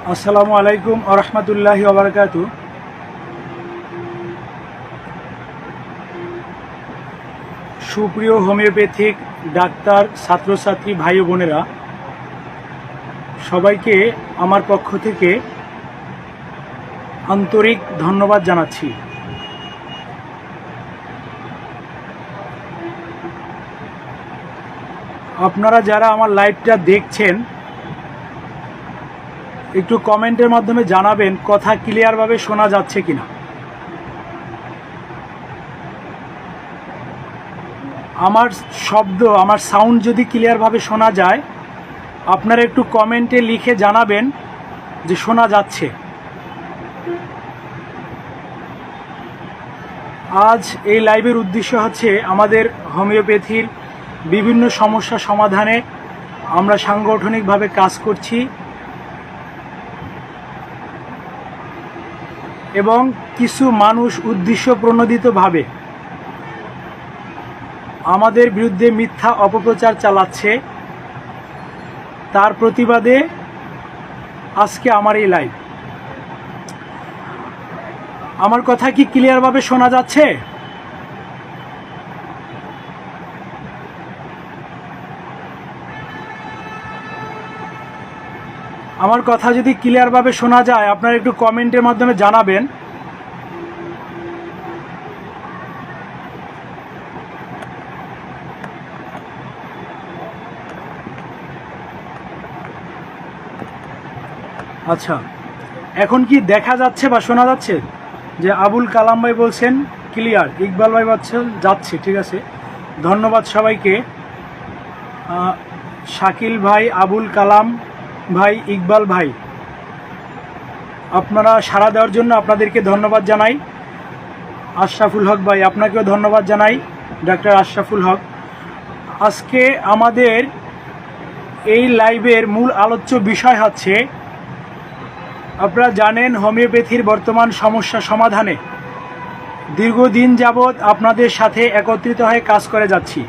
আসসালামু আলাইকুম ওয়া রাহমাতুল্লাহি ওয়া বারাকাতুহু। সুপ্রিয় হোমিওপ্যাথিক ডাক্তার, ছাত্রছাত্রী, ভাই ও বোনেরা, সবাইকে আমার পক্ষ থেকে আন্তরিক ধন্যবাদ জানাচ্ছি। আপনারা যারা আমার লাইভটা দেখছেন, একটু কমেন্টের মাধ্যমে জানাবেন কথা ক্লিয়ারভাবে শোনা যাচ্ছে কিনা। আমার শব্দ, আমার সাউন্ড যদি ক্লিয়ারভাবে শোনা যায়, আপনারা একটু কমেন্টে লিখে জানাবেন যে শোনা যাচ্ছে। আজ এই লাইভের উদ্দেশ্য হচ্ছে আমাদের হোমিওপ্যাথির বিভিন্ন সমস্যা সমাধানে আমরা সাংগঠনিকভাবে কাজ করছি এবং কিছু মানুষ উদ্দেশ্য প্রণোদিতভাবে আমাদের বিরুদ্ধে মিথ্যা অপপ্রচার চালাচ্ছে, তার প্রতিবাদে আজকে আমার এই লাইভ। আমার কথা কি ক্লিয়ারভাবে শোনা যাচ্ছে? আমার কথা যদি ক্লিয়ারভাবে শোনা যায়, আপনারা একটু কমেন্টের মাধ্যমে জানাবেন। আচ্ছা, এখন কি দেখা যাচ্ছে বা শোনা যাচ্ছে? যে আবুল কালাম ভাই বলছেন ক্লিয়ার, ইকবাল ভাই বলছেন যাচ্ছে। ঠিক আছে, ধন্যবাদ সবাইকে। শাকিল ভাই, আবুল কালাম ভাই, ইকবাল ভাই, আপনারা সাড়া দেওয়ার জন্য আপনাদেরকে ধন্যবাদ জানাই। আশরাফুল হক ভাই, আপনাকেও ধন্যবাদ জানাই, ডাক্তার আশরাফুল হক। আজকে আমাদের এই লাইভের মূল আলোচ্য বিষয় হচ্ছে, আপনারা জানেন হোমিওপ্যাথির বর্তমান সমস্যা সমাধানে দীর্ঘদিন যাবৎ আপনাদের সাথে একত্রিত হয়ে কাজ করে যাচ্ছি।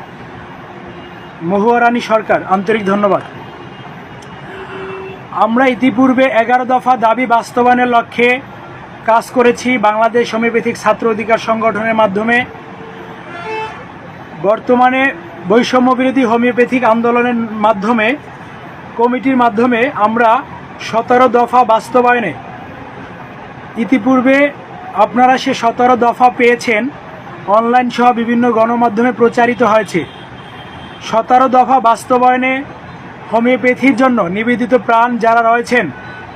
মহুয়া রানী সরকার, আন্তরিক ধন্যবাদ। আমরা ইতিপূর্বে 11 দফা দাবি বাস্তবায়নের লক্ষ্যে কাজ করেছি বাংলাদেশ হোমিওপ্যাথিক ছাত্র অধিকার সংগঠনের মাধ্যমে। বর্তমানে বৈষম্য বিরোধী হোমিওপ্যাথিক আন্দোলনের মাধ্যমে, কমিটির মাধ্যমে আমরা 17 দফা বাস্তবায়নে, ইতিপূর্বে আপনারা সে 17 দফা পেয়েছেন, অনলাইন সহ বিভিন্ন গণমাধ্যমে প্রচারিত হয়েছে। 17 দফা বাস্তবায়নে হোমিওপ্যাথির জন্য নিবেদিত প্রাণ যারা রয়েছেন,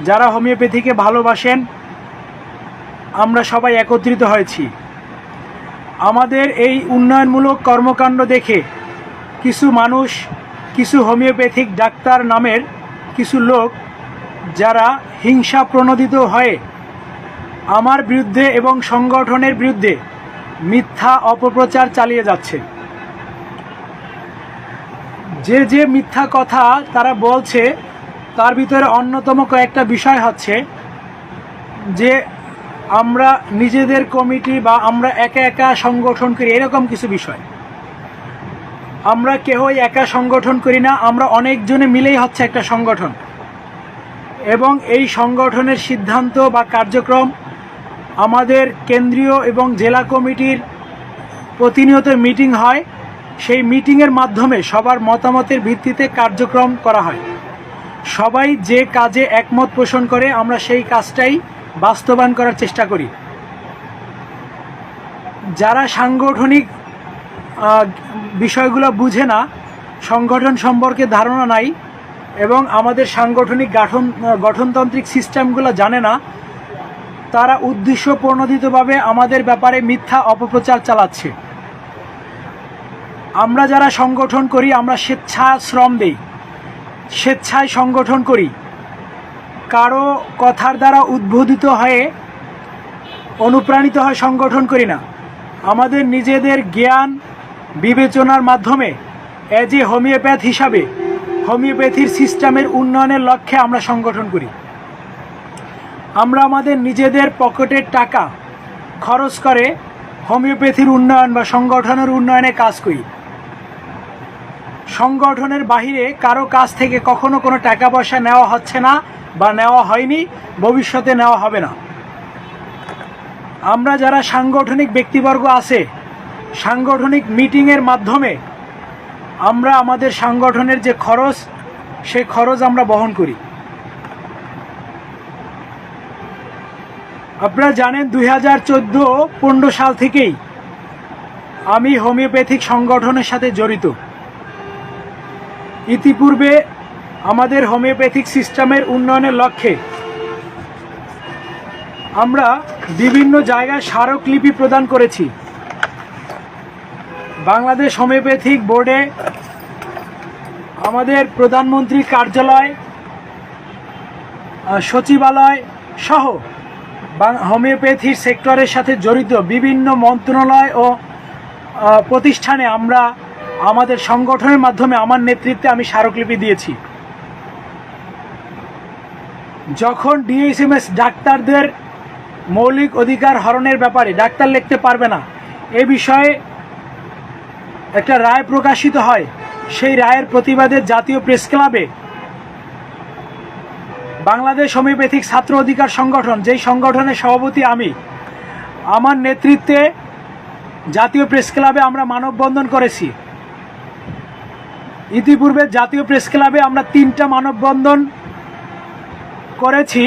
যারা হোমিওপ্যাথিকে ভালোবাসেন, আমরা সবাই একত্রিত হয়েছি। আমাদের এই উন্নয়নমূলক কর্মকাণ্ড দেখে কিছু মানুষ, কিছু হোমিওপ্যাথিক ডাক্তার নামের কিছু লোক যারা হিংসা প্রণোদিত হয়ে আমার বিরুদ্ধে এবং সংগঠনের বিরুদ্ধে মিথ্যা অপপ্রচার চালিয়ে যাচ্ছে। যে যে মিথ্যা কথা তারা বলছে, তার ভিতরে অন্যতম কয়েকটা বিষয় হচ্ছে যে আমরা নিজেদের কমিটি বা আমরা একা একা সংগঠন করি, এরকম কিছু বিষয়। আমরা কেউই একা সংগঠন করি না, আমরা অনেকজনে মিলেই হচ্ছে একটা সংগঠন। এবং এই সংগঠনের সিদ্ধান্ত বা কার্যক্রম আমাদের কেন্দ্রীয় এবং জেলা কমিটির প্রতিনিয়ত মিটিং হয়। সেই মিটিংয়ের মাধ্যমে সবার মতামতের ভিত্তিতে কার্যক্রম করা হয়। সবাই যে কাজে একমত পোষণ করে, আমরা সেই কাজটাই বাস্তবায়ন করার চেষ্টা করি। যারা সাংগঠনিক বিষয়গুলো বুঝে না, সংগঠন সম্পর্কে ধারণা নাই এবং আমাদের সাংগঠনিক গঠনতান্ত্রিক সিস্টেমগুলো জানে না, তারা উদ্দেশ্য প্রণোদিতভাবে আমাদের ব্যাপারে মিথ্যা অপপ্রচার চালাচ্ছে। আমরা যারা সংগঠন করি, আমরা স্বেচ্ছাশ্রম দেই, স্বেচ্ছায় সংগঠন করি, কারো কথার দ্বারা উদ্বোধিত হয়ে অনুপ্রাণিত হয় সংগঠন করি না। আমাদের নিজেদের জ্ঞান বিবেচনার মাধ্যমে এজ এ হোমিওপ্যাথ হিসাবে হোমিওপ্যাথির সিস্টেমের উন্নয়নের লক্ষ্যে আমরা সংগঠন করি। আমরা আমাদের নিজেদের পকেটের টাকা খরচ করে হোমিওপ্যাথির উন্নয়ন বা সংগঠনের উন্নয়নে কাজ করি। সংগঠনের বাহিরে কারো কাছ থেকে কখনো কোনো টাকা পয়সা নেওয়া হচ্ছে না বা নেওয়া হয়নি, ভবিষ্যতে নেওয়া হবে না। আমরা যারা সাংগঠনিক ব্যক্তিবর্গ আছে, সাংগঠনিক মিটিংয়ের মাধ্যমে আমরা আমাদের সংগঠনের যে খরচ, সেই খরচ আমরা বহন করি। আপনারা জানেন 2014-15 সাল থেকেই আমি হোমিওপ্যাথিক সংগঠনের সাথে জড়িত। ইতিপূর্বে আমাদের হোমিওপ্যাথিক সিস্টেমের উন্নয়নের লক্ষ্যে আমরা বিভিন্ন জায়গায় স্মারকলিপি প্রদান করেছি। বাংলাদেশ হোমিওপ্যাথিক বোর্ডে, আমাদের প্রধানমন্ত্রীর কার্যালয়, সচিবালয় সহ হোমিওপ্যাথির সেক্টরের সাথে জড়িত বিভিন্ন মন্ত্রণালয় ও প্রতিষ্ঠানে আমরা আমাদের সংগঠনের মাধ্যমে আমার নেতৃত্বে আমি স্মারকলিপি দিয়েছি। যখন ডিএসএমএস ডাক্তারদের মৌলিক অধিকার হরণের ব্যাপারে ডাক্তার লিখতে পারবে না এ বিষয়ে একটা রায় প্রকাশিত হয়, সেই রায়ের প্রতিবাদে জাতীয় প্রেস ক্লাবে বাংলাদেশ হোমিওপ্যাথিক ছাত্র অধিকার সংগঠন, যেই সংগঠনের সভাপতি আমি, আমার নেতৃত্বে জাতীয় প্রেস ক্লাবে আমরা মানববন্ধন করেছি। ইতিপূর্বে জাতীয় প্রেস ক্লাবে আমরা 3টা মানববন্ধন করেছি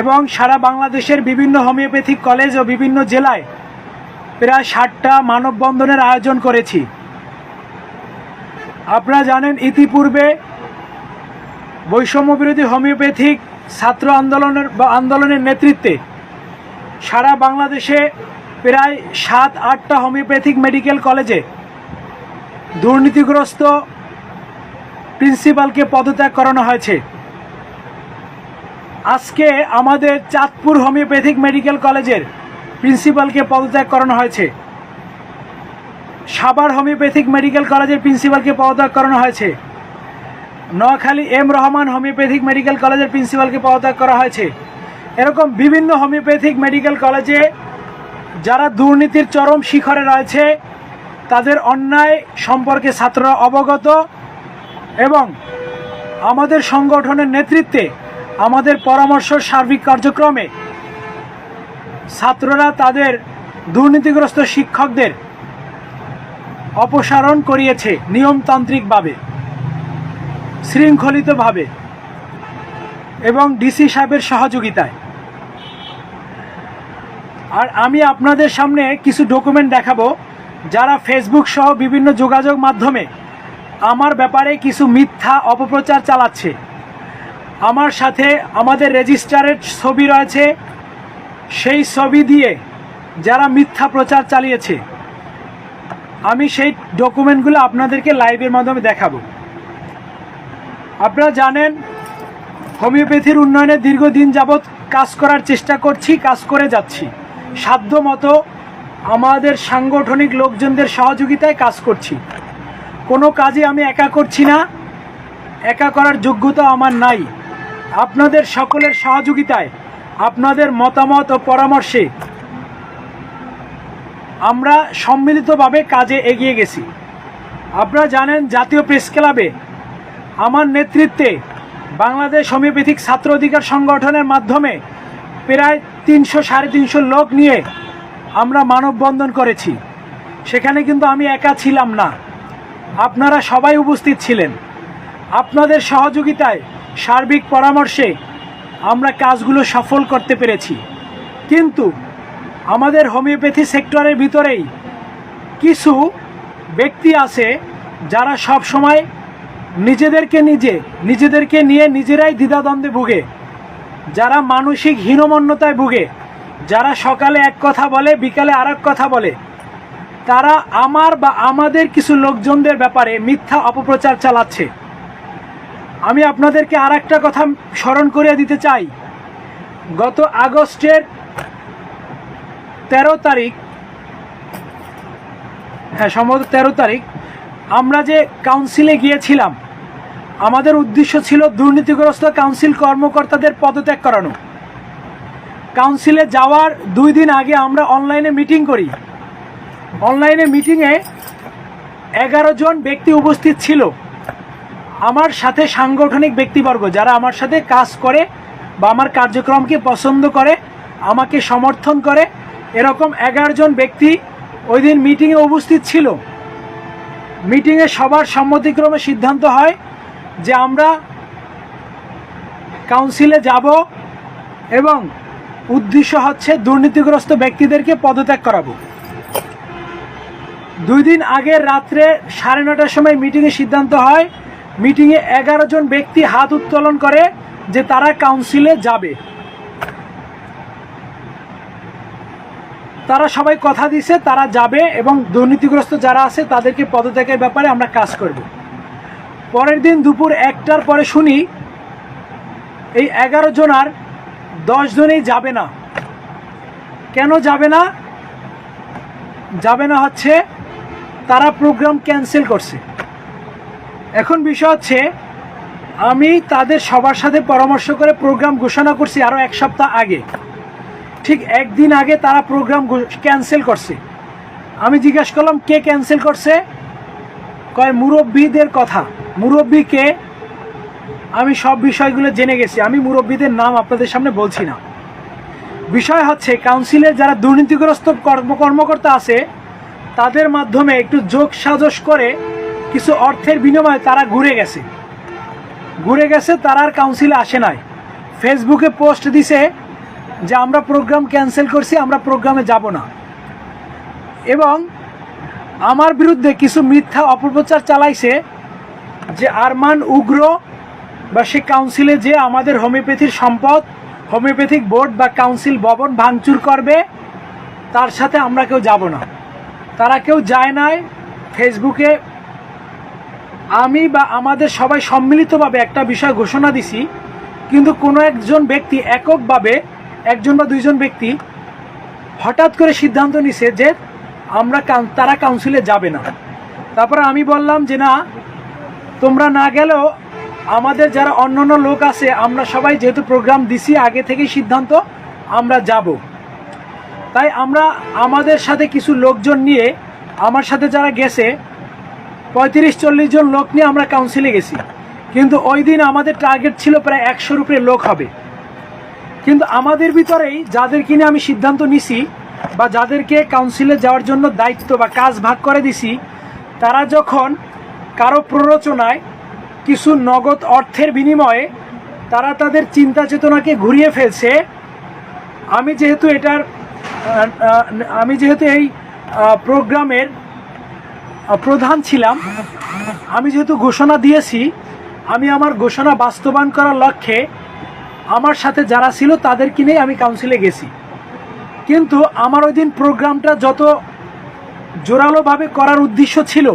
এবং সারা বাংলাদেশের বিভিন্ন হোমিওপ্যাথিক কলেজ ও বিভিন্ন জেলায় প্রায় 60টা মানববন্ধনের আয়োজন করেছি। আপনারা জানেন ইতিপূর্বে বৈষম্য বিরোধী হোমিওপ্যাথিক ছাত্র আন্দোলনের নেতৃত্বে সারা বাংলাদেশে প্রায় 7-8টা হোমিওপ্যাথিক মেডিকেল কলেজে দুর্নীতিগ্রস্ত প্রিন্সিপালকে পদত্যাগ করানো হয়েছে। আজকে আমাদের চাঁদপুর হোমিওপ্যাথিক মেডিকেল কলেজের প্রিন্সিপালকে পদত্যাগ করানো হয়েছে। সাভার হোমিওপ্যাথিক মেডিকেল কলেজের প্রিন্সিপালকে পদত্যাগ করানো হয়েছে। Noakhali M Rahman homeopathic medical কলেজের প্রিন্সিপালকে পদত্যাগ করা হয়েছে। এরকম বিভিন্ন হোমিওপ্যাথিক মেডিকেল কলেজে যারা দুর্নীতির চরম শিখরে রয়েছে, তাদের অন্যায় সম্পর্কে ছাত্ররা অবগত এবং আমাদের সংগঠনের নেতৃত্বে আমাদের পরামর্শ সার্বিক কার্যক্রমে ছাত্ররা তাদের দুর্নীতিগ্রস্ত শিক্ষকদের অপসারণ করিয়েছে নিয়মতান্ত্রিকভাবে, শৃঙ্খলিতভাবে এবং ডিসি সাহেবের সহযোগিতায়। আর আমি আপনাদের সামনে কিছু ডকুমেন্ট দেখাবো যারা ফেসবুক সহ বিভিন্ন যোগাযোগ মাধ্যমে আমার ব্যাপারে কিছু মিথ্যা অপপ্রচার চালাচ্ছে। আমার সাথে আমাদের রেজিস্টারের ছবি রয়েছে, সেই ছবি দিয়ে যারা মিথ্যা প্রচার চালিয়েছে আমি সেই ডকুমেন্টগুলো আপনাদেরকে লাইভের মাধ্যমে দেখাবো। আপনারা জানেন হোমিওপ্যাথির উন্নয়নে দীর্ঘদিন যাবৎ কাজ করার চেষ্টা করছি, কাজ করে যাচ্ছি। সাধ্যমতো আমাদের সাংগঠনিক লোকজনদের সহযোগিতায় কাজ করছি। কোনো কাজে আমি একা করছি না, একা করার যোগ্যতা আমার নাই। আপনাদের সকলের সহযোগিতায়, আপনাদের মতামত ও পরামর্শে আমরা সম্মিলিতভাবে কাজে এগিয়ে গেছি। আপনারা জানেন জাতীয় প্রেস ক্লাবে আমার নেতৃত্বে বাংলাদেশ হোমিওপ্যাথিক ছাত্র অধিকার সংগঠনের মাধ্যমে প্রায় 300-350 লোক নিয়ে আমরা মানববন্ধন করেছি। সেখানে কিন্তু আমি একা ছিলাম না, আপনারা সবাই উপস্থিত ছিলেন। আপনাদের সহযোগিতায়, সার্বিক পরামর্শে আমরা কাজগুলো সফল করতে পেরেছি। কিন্তু আমাদের হোমিওপ্যাথি সেক্টরের ভিতরেই কিছু ব্যক্তি আছে যারা সব সময় নিজেদেরকে নিয়ে নিজেরাই দ্বিধাদ্বন্দ্বে ভুগে, যারা মানসিক হীনমন্যতায় ভুগে, যারা সকালে এক কথা বলে বিকালে আর এক কথা বলে, তারা আমার বা আমাদের কিছু লোকজনদের ব্যাপারে মিথ্যা অপপ্রচার চালাচ্ছে। আমি আপনাদেরকে আর একটা কথা স্মরণ করিয়ে দিতে চাই। গত আগস্টের 13 তারিখ, সম্ভবত 13 তারিখ, আমরা যে কাউন্সিলে গিয়েছিলাম, আমাদের উদ্দেশ্য ছিল দুর্নীতিগ্রস্ত কাউন্সিল কর্মকর্তাদের পদত্যাগ করানো। কাউন্সিলে যাওয়ার 2 দিন আগে আমরা অনলাইনে মিটিং করি। অনলাইনে মিটিংয়ে 11 জন ব্যক্তি উপস্থিত ছিল। আমার সাথে সাংগঠনিক ব্যক্তিবর্গ যারা আমার সাথে কাজ করে বা আমার কার্যক্রমকে পছন্দ করে, আমাকে সমর্থন করে, এরকম 11 জন ব্যক্তি ওই দিন মিটিংয়ে উপস্থিত ছিল। মিটিংয়ে সবার সম্মতিক্রমে সিদ্ধান্ত হয় যে আমরা কাউন্সিলে যাব এবং উদ্দেশ্য হচ্ছে দুর্নীতিগ্রস্ত ব্যক্তিদেরকে পদত্যাগ করাবো। 2 দিন আগে রাত্রে 9:30টার সময় মিটিংয়ে সিদ্ধান্ত হয়, মিটিংয়ে 11 জন ব্যক্তি হাত উত্তোলন করে যে তারা কাউন্সিলে যাবে। তারা সবাই কথা দিছে তারা যাবে এবং দুর্নীতিগ্রস্ত যারা আছে তাদেরকে পদত্যাগের ব্যাপারে আমরা কাজ করব। পরের দিন দুপুর 1টার পরে শুনি এই 11 জনার 10 জনেই যাবে না। কেন যাবে না? যাবে না হচ্ছে তারা প্রোগ্রাম ক্যান্সেল করছে। এখন বিষয় হচ্ছে আমি তাদের সবার সাথে পরামর্শ করে প্রোগ্রাম ঘোষণা করছি আরও 1 সপ্তাহ আগে। ঠিক 1 দিন আগে তারা প্রোগ্রাম ক্যান্সেল করছে। আমি জিজ্ঞাসা করলাম কে ক্যান্সেল করছে? কয় মুরব্বীদের কথা। মুরব্বীকে? আমি সব বিষয়গুলো জেনে গেছি, আমি মুরব্বীদের নাম আপনাদের সামনে বলছি না। বিষয় হচ্ছে কাউন্সিলের যারা দুর্নীতিগ্রস্ত কর্মকর্তা আছে তাদের মাধ্যমে একটু যোগ সাজস করে কিছু অর্থের বিনিময়ে তারা ঘুরে গেছে, তারা আর কাউন্সিলে আসে নাই। ফেসবুকে পোস্ট দিছে যে আমরা প্রোগ্রাম ক্যান্সেল করছি, আমরা প্রোগ্রামে যাব না। এবং আমার বিরুদ্ধে কিছু মিথ্যা অপপ্রচার চালাইছে যে আরমান উগ্র বা সে কাউন্সিলে যে আমাদের হোমিওপ্যাথির সম্পদ, হোমিওপ্যাথিক বোর্ড বা কাউন্সিল ভবন ভাঙচুর করবে, তার সাথে আমরা কেউ যাব না। তারা কেউ যায় নাই। ফেসবুকে আমি বা আমাদের সবাই সম্মিলিতভাবে একটা বিষয় ঘোষণা দিছি, কিন্তু কোনো একজন ব্যক্তি এককভাবে, 1জন বা 2জন ব্যক্তি হঠাৎ করে সিদ্ধান্ত নিছে যে তারা কাউন্সিলে যাবে না। তারপরে আমি বললাম যে না, তোমরা না গেলেও আমাদের যারা অন্যান্য লোক আছে আমরা সবাই যেহেতু প্রোগ্রাম দিছি আগে থেকেই সিদ্ধান্ত আমরা যাব। তাই আমরা আমাদের সাথে কিছু লোকজন নিয়ে, আমার সাথে যারা গেছে 35-40 জন লোক নিয়ে আমরা কাউন্সিলে গেছি। কিন্তু ওই দিন আমাদের টার্গেট ছিল প্রায় 100-র উপরে লোক হবে। কিন্তু আমাদের ভিতরেই যাদেরকে নিয়ে আমি সিদ্ধান্ত নিছি বা যাদেরকে কাউন্সিলে যাওয়ার জন্য দায়িত্ব বা কাজ ভাগ করে দিছি, তারা যখন কারো প্ররোচনায় কিছু নগদ অর্থের বিনিময়ে তারা তাদের চিন্তা চেতনাকে ঘুরিয়ে ফেলছে। আমি যেহেতু এই প্রোগ্রামের প্রধান ছিলাম, আমি যেহেতু ঘোষণা দিয়েছি, আমি আমার ঘোষণা বাস্তবায়ন করার লক্ষ্যে আমার সাথে যারা ছিল তাদেরকে নিয়ে আমি কাউন্সিলে গেছি। কিন্তু আমার ওই দিন প্রোগ্রামটা যত জোরালোভাবে করার উদ্দেশ্য ছিল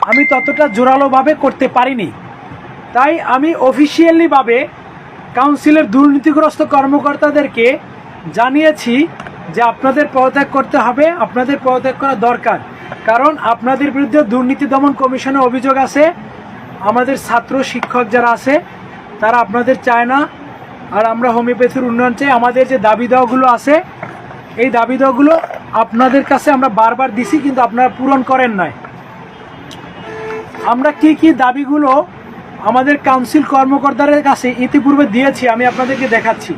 আমি ততটা জোরালোভাবে করতে পারিনি। তাই আমি অফিসিয়ালিভাবে কাউন্সিলের দুর্নীতিগ্রস্ত কর্মকর্তাদেরকে জানিয়েছি যে আপনাদের পদত্যাগ করতে হবে, আপনাদের পদত্যাগ করা দরকার। কারণ আপনাদের বিরুদ্ধে দুর্নীতি দমন কমিশনে অভিযোগ আছে। আমাদের ছাত্র শিক্ষক যারা আছে তারা আপনাদের চায় না, আর আমরা হোমিওপ্যাথির উন্নয়ন চাই। আমাদের যে দাবি দেওয়াগুলো আছে এই দাবি দেওয়াগুলো আপনাদের কাছে আমরা বারবার দিছি, কিন্তু আপনারা পূরণ করেন নাই। আমরা কি দাবিগুলো আমাদের কাউন্সিল কর্মকর্তাদের কাছে ইতিপূর্বে দিয়েছি আমি আপনাদেরকে দেখাচ্ছি,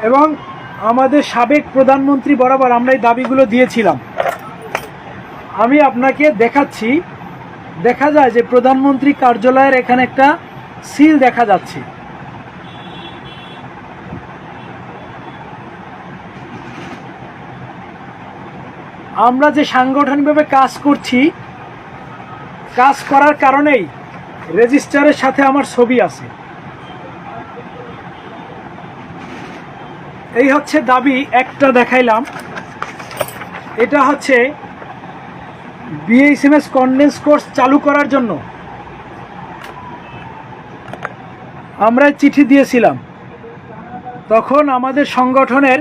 এবং আমাদের সাবেক প্রধানমন্ত্রী বরাবর আমরা এই দাবিগুলো দিয়েছিলাম। আমি আপনাকে দেখাচ্ছি। দেখা যায় যে প্রধানমন্ত্রী কার্যালয়ের এখানে একটা সিল দেখা যাচ্ছে। আমরা যে সাংগঠনিকভাবে কাজ করছি, কাজ করার কারণেই রেজিস্টারের সাথে আমার ছবি আছে। এই হচ্ছে দাবি, একটা দেখাইলাম। এটা হচ্ছে বিএইচএমএস কন্ডেন্স কোর্স চালু করার জন্য আমরা চিঠি দিয়েছিলাম। তখন আমাদের সংগঠনের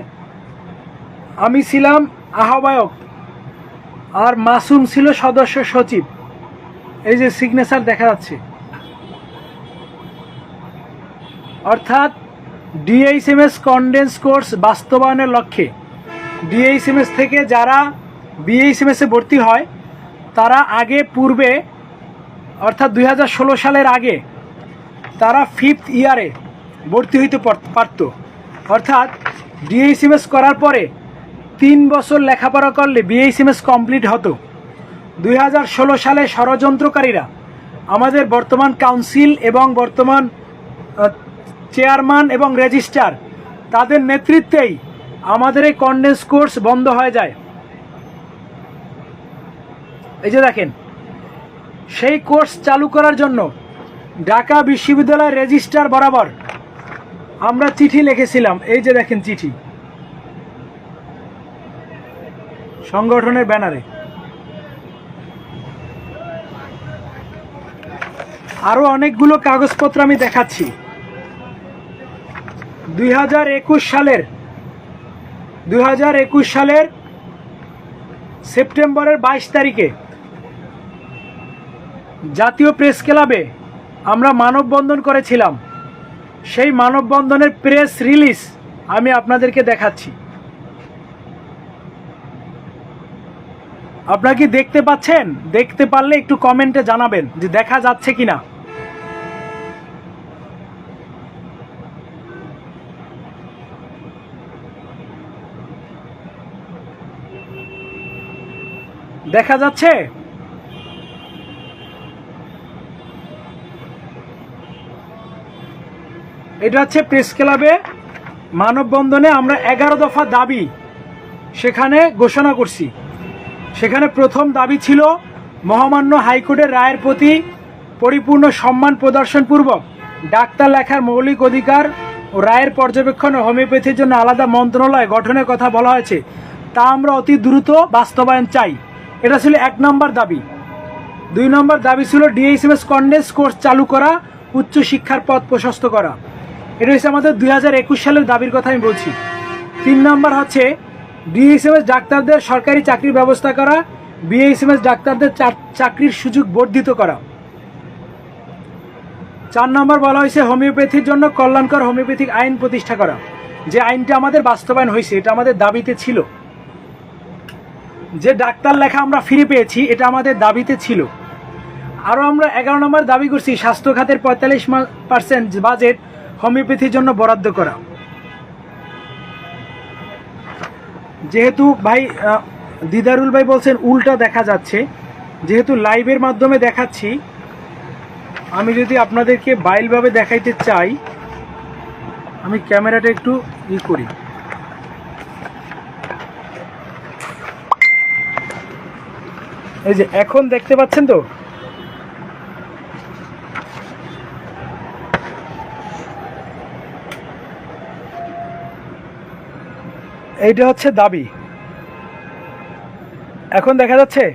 আমি ছিলাম আহ্বায়ক আর মাসুম ছিল সদস্য সচিব। এই যে সিগনেচার দেখা যাচ্ছে, অর্থাৎ ডিএইচএমএস কন্ডেন্স কোর্স বাস্তবায়নের লক্ষ্যে ডিএইচএমএস থেকে যারা বিএইচএমএসে ভর্তি হয় তারা পূর্বে অর্থাৎ 2016 সালের আগে তারা 5th ইয়ারে ভর্তি হইতে পারত। অর্থাৎ ডিএইচএমএস করার পরে 3 বছর লেখাপড়া করলে বিএইচএমএস কমপ্লিট হতো। 2016 সালে ষড়যন্ত্রকারীরা আমাদের বর্তমান কাউন্সিল এবং বর্তমান চেয়ারম্যান এবং রেজিস্ট্রার তাদের নেতৃত্বেই আমাদের এই কন্ডেন্স কোর্স বন্ধ হয়ে যায়। এই যে দেখেন, সেই কোর্স চালু করার জন্য ঢাকা বিশ্ববিদ্যালয়ের রেজিস্ট্রার বরাবর আমরা চিঠি লিখেছিলাম। এই যে দেখেন চিঠি, সংগঠনের ব্যানারে। আরো অনেকগুলো কাগজপত্র আমি দেখাচ্ছি। 2021 সালের সেপ্টেম্বরের 22 তারিখে জাতীয় প্রেস ক্লাবে আমরা মানববন্ধন করেছিলাম। সেই মানববন্ধনের প্রেস রিলিজ আমি আপনাদেরকে দেখাচ্ছি। আপনারা কি দেখতে পাচ্ছেন? দেখতে পারলে একটু কমেন্টে জানাবেন যে দেখা যাচ্ছে কিনা। দেখা যাচ্ছে? এটা হচ্ছে প্রেস ক্লাবে মানববন্ধনে আমরা 11 দফা দাবি সেখানে ঘোষণা করছি। সেখানে প্রথম দাবি ছিল মহামান্য হাইকোর্টের রায়ের প্রতি পরিপূর্ণ সম্মান প্রদর্শনপূর্বক ডাক্তার লেখার মৌলিক অধিকার ও রায়ের পর্যবেক্ষণে হোমিওপ্যাথির জন্য আলাদা মন্ত্রণালয় গঠনের কথা বলা হয়েছে, তা আমরা অতি দ্রুত বাস্তবায়ন চাই। এটা ছিল 1 নম্বর দাবি। 2 নম্বর দাবি ছিল ডিএইচএমএস কন্ডেন্স কোর্স চালু করা, উচ্চ শিক্ষার পথ প্রশস্ত করা। এটা হচ্ছে আমাদের 2021 সালের দাবির কথা আমি বলছি। 3 নম্বর হচ্ছে ডিএইচএমএস ডাক্তারদের সরকারি চাকরির ব্যবস্থা করা, বিএইচএমএস ডাক্তারদের চাকরির সুযোগ বর্ধিত করা। 4 নম্বর বলা হয়েছে হোমিওপ্যাথির জন্য কল্যাণকর হোমিওপ্যাথিক আইন প্রতিষ্ঠা করা। যে আইনটা আমাদের বাস্তবায়ন হয়েছে, এটা আমাদের দাবিতে ছিল। যে ডাক্তার লেখা আমরা ফিরে পেয়েছি, এটা আমাদের দাবিতে ছিল। আরও আমরা 11 নম্বর দাবি করছি স্বাস্থ্য খাতের 45% বাজেট হোমিওপ্যাথির জন্য বরাদ্দ করা। যেহেতু ভাই দিদারুল ভাই বলছেন উল্টা দেখা যাচ্ছে, যেহেতু লাইভের মাধ্যমে দেখাচ্ছি, আমি যদি আপনাদেরকে বাইলভাবে দেখাইতে চাই, আমি ক্যামেরাটা একটু করি। এই যে এখন দেখতে পাচ্ছেন তো, এইটা হচ্ছে দাবি। এখন দেখা যাচ্ছে?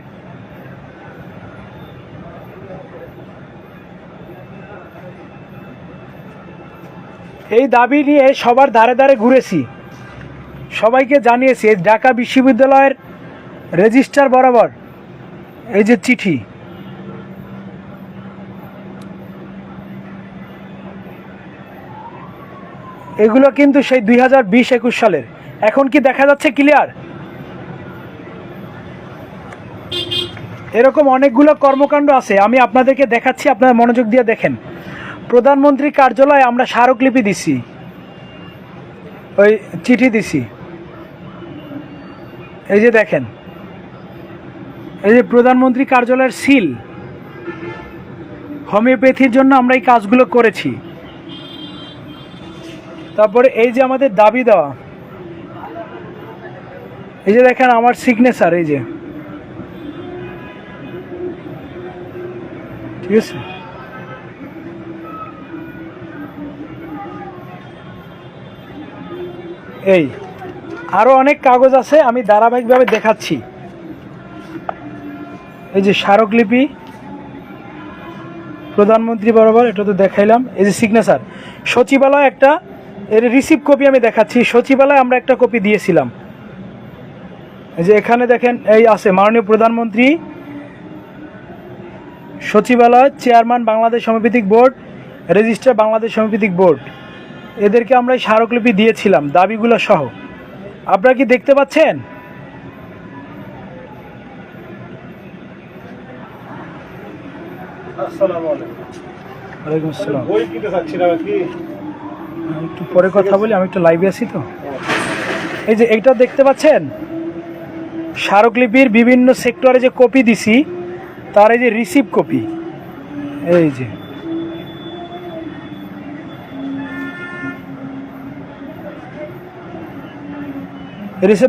এই দাবি নিয়ে সবার ধারে ধারে ঘুরেছি, সবাইকে জানিয়েছি। ঢাকা বিশ্ববিদ্যালয়ের রেজিস্ট্রার বরাবর এই যে চিঠি, এগুলো কিন্তু সেই 2020-21 সালের। এখন কি দেখা যাচ্ছে ক্লিয়ার? এরকম অনেকগুলো কর্মকাণ্ড আছে, আমি আপনাদেরকে দেখাচ্ছি, আপনারা মনোযোগ দিয়ে দেখেন। প্রধানমন্ত্রী কার্যালয়ে আমরা স্মারকলিপি দিছি, ওই চিঠি দিছি। এই যে দেখেন, এই যে প্রধানমন্ত্রী কার্যালয়ের সিল। হোমিওপ্যাথির জন্য আমরা এই কাজগুলো করেছি। তারপরে এই যে আমাদের দাবি দেওয়া, এই যে দেখেন আমার সিগনেচার, এই যে, ঠিক আছে। এই আরো অনেক কাগজ আছে, আমি ধারাবাহিকভাবে দেখাচ্ছি। এই যে স্মারকলিপি প্রধানমন্ত্রী বরাবর, এটা তো দেখাইলাম। এই যে সিগনেচার, সচিবালয় একটা, এর রিসিভ কপি আমি দেখাচ্ছি। সচিবালয় আমরা একটা কপি দিয়েছিলাম। এই যে এখানে দেখেন, এই আছে মাননীয় প্রধানমন্ত্রী, সচিবালয়, chairman Bangladesh homeopathic board, registrar Bangladesh homeopathic board, এদেরকে আমরা এই স্মারকলিপি দিয়েছিলাম দাবিগুলো সহ। আপনারা কি দেখতে পাচ্ছেন? আসসালামু আলাইকুম। ওয়ালাইকুম আসসালাম। একটু পরে কথা বলি, আমি একটু লাইভে আছি তো। এই যে এইটা দেখতে পাচ্ছেন, স্মারকলিপির বিভিন্ন সেক্টরে যে কপি দিছি, তার এই যে রিসিভ কপি, এই যে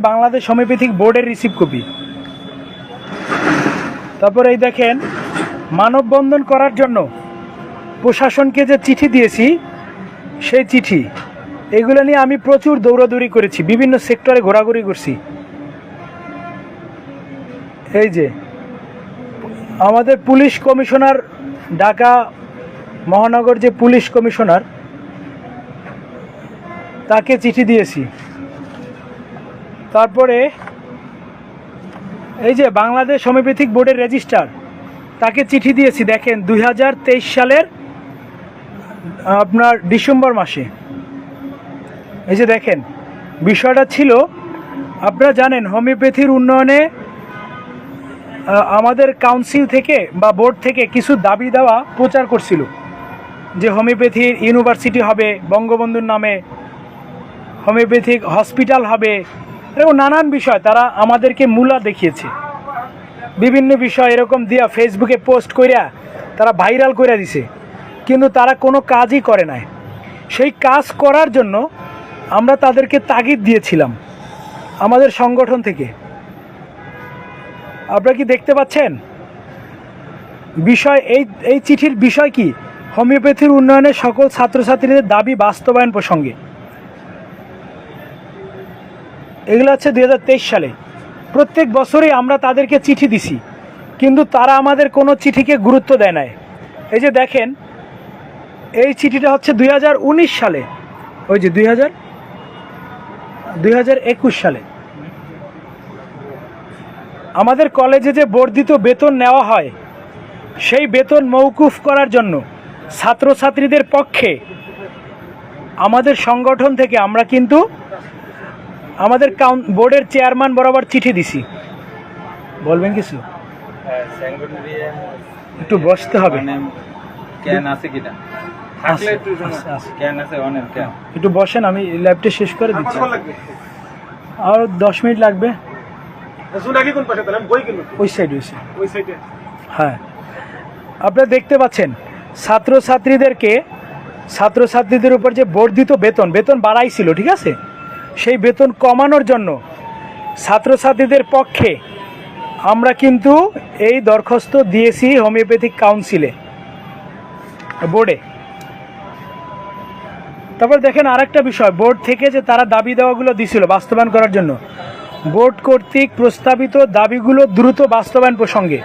বাংলাদেশ হোমিওপ্যাথিক বোর্ডের রিসিভ কপি। তারপর এই দেখেন, মানববন্ধন করার জন্য প্রশাসনকে যে চিঠি দিয়েছি, সেই চিঠি, এগুলো নিয়ে আমি প্রচুর দৌড়াদৌড়ি করেছি, বিভিন্ন সেক্টরে ঘোরাঘুরি করছি। এই যে আমাদের পুলিশ কমিশনার, ঢাকা মহানগর যে পুলিশ কমিশনার, তাকে চিঠি দিয়েছি। তারপরে এই যে বাংলাদেশ হোমিওপ্যাথিক বোর্ডের রেজিস্ট্রার, তাকে চিঠি দিয়েছি। দেখেন 2023 সালের আপনার ডিসেম্বর মাসে। এই যে দেখেন, বিষয়টা ছিল, আপনারা জানেন হোমিওপ্যাথির উন্নয়নে আমাদের কাউন্সিল থেকে বা বোর্ড থেকে কিছু দাবি দেওয়া প্রচার করছিল, যে হোমিওপ্যাথির ইউনিভার্সিটি হবে বঙ্গবন্ধুর নামে, হোমিওপ্যাথিক হসপিটাল হবে, এরকম নানান বিষয় তারা আমাদেরকে মূলা দেখিয়েছে। বিভিন্ন বিষয় এরকম দিয়া ফেসবুকে পোস্ট কইরা তারা ভাইরাল করে দিছে, কিন্তু তারা কোনো কাজই করে নাই। সেই কাজ করার জন্য আমরা তাদেরকে তাগিদ দিয়েছিলাম আমাদের সংগঠন থেকে। আপনারা কি দেখতে পাচ্ছেন বিষয়? এই চিঠির বিষয় কি? হোমিওপ্যাথির উন্নয়নে সকল ছাত্রছাত্রীদের দাবি বাস্তবায়ন প্রসঙ্গে। এগুলো হচ্ছে 2023 সালে। প্রত্যেক বছরই আমরা তাদেরকে চিঠি দিছি, কিন্তু তারা আমাদের কোনো চিঠিকে গুরুত্ব দেয় নাই। এই যে দেখেন, এই চিঠিটা হচ্ছে 2019 সালে, ওই যে 2021 সালে। আমাদের কলেজে যে বর্ধিত বেতন নেওয়া হয়, সেই বেতন মওকুফ করার জন্য ছাত্রছাত্রীদের পক্ষে আমাদের সংগঠন থেকে আমরা কিন্তু আমাদের বোর্ডের চেয়ারম্যান বরাবর চিঠি দিছি। বলবেন কিছু? একটু বসতে হবে, একটু বসেন, আমি ল্যাবটা শেষ করে দিচ্ছি। আর 10 মিনিট লাগবে। ওই সাইডে, হ্যাঁ। আপনারা দেখতে পাচ্ছেন, ছাত্রছাত্রীদের উপর যে বর্ধিত বেতন বাড়াইছিল, ঠিক আছে, সেই বেতন কমানোর জন্য ছাত্রছাত্রীদের পক্ষে আমরা কিন্তু এই দরখাস্ত দিয়েছি হোমিওপ্যাথিক কাউন্সিলে, বোর্ডে। তারপর দেখেন আরেকটা বিষয়, বোর্ড থেকে যে তারা দাবি দেওয়াগুলো দিছিল বাস্তবায়ন করার জন্য, বোর্ড কর্তৃক প্রস্তাবিত দাবিগুলো দ্রুত বাস্তবায়ন প্রসঙ্গে।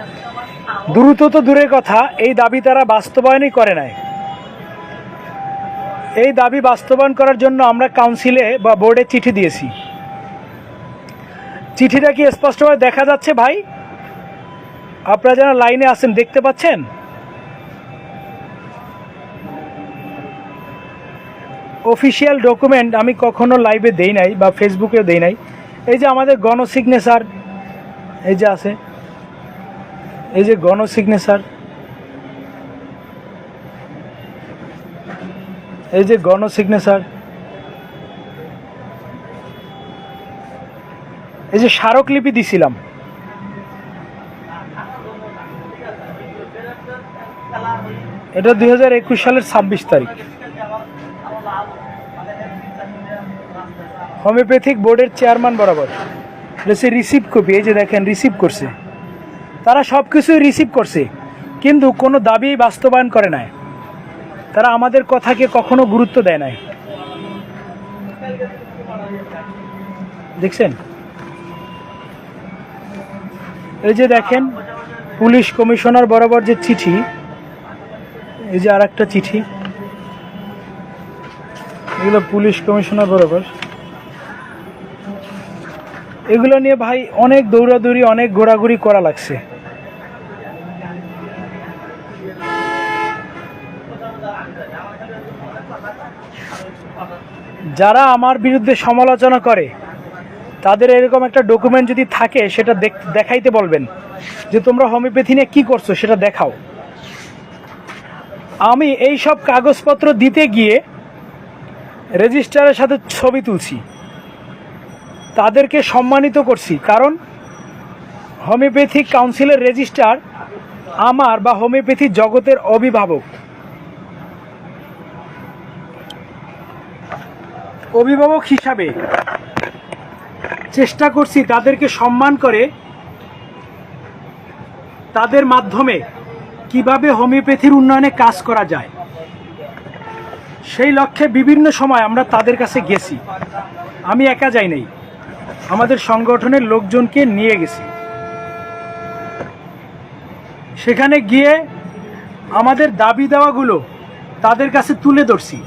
দ্রুত তো দূরের কথা, এই দাবি তারা বাস্তবায়নই করে নাই। এই দাবি বাস্তবায়ন করার জন্য আমরা কাউন্সিলে বা বোর্ডে চিঠি দিয়েছি। চিঠিটা কি স্পষ্টভাবে দেখা যাচ্ছে ভাই? আপনারা যারা লাইনে আছেন দেখতে পাচ্ছেন? অফিসিয়াল ডকুমেন্ট আমি কখনো লাইভে দেই নাই বা ফেসবুকেও দেই নাই। এই যে আমাদের গণসিগনেচার, এই যে আছে, এই যে গণসিগনেচার, এই যে গণসিগনেচার, এই যে স্মারকলিপি দিছিলাম। এটা 2021 সালের 26 তারিখ। হোমিওপ্যাথিক বোর্ডের চেয়ারম্যান বরাবর রিসিভ কপি। এই যে দেখেন, রিসিভ করছে, তারা সব কিছুই রিসিভ করছে, কিন্তু কোনো দাবি বাস্তবায়ন করে নাই। তারা আমাদের কথাকে কখনো গুরুত্ব দেয় নাই। দেখছেন? এই যে দেখেন, পুলিশ কমিশনার বরাবর যে চিঠি, এই যে আর একটা চিঠি, এগুলো পুলিশ কমিশনার বরাবর। এগুলো নিয়ে ভাই অনেক দৌড়াদৌড়ি, অনেক ঘোরাঘুরি করা লাগছে। যারা আমার বিরুদ্ধে সমালোচনা করে, তাদের এরকম একটা ডকুমেন্ট যদি থাকে, সেটা দেখাইতে বলবেন, যে তোমরা হোমিওপ্যাথি নিয়ে কী করছো সেটা দেখাও। আমি এই সব কাগজপত্র দিতে গিয়ে রেজিস্ট্রারের সাথে ছবি তুলছি, তাদেরকে সম্মানিত করছি, কারণ হোমিওপ্যাথিক কাউন্সিলের রেজিস্ট্রার আমার বা হোমিওপ্যাথি জগতের অভিভাবক। অভিভাবক হিসাবে চেষ্টা করছি তাদেরকে সম্মান করে তাদের মাধ্যমে কিভাবে হোমিওপ্যাথির উন্নয়নে কাজ করা যায়, সেই লক্ষ্যে বিভিন্ন সময় আমরা তাদের কাছে গেছি। আমি একা যাই নাই, আমাদের সংগঠনের লোকজনকে নিয়ে গেছি। সেখানে গিয়ে আমাদের দাবি দেওয়াগুলো তাদের কাছে তুলে ধরছি,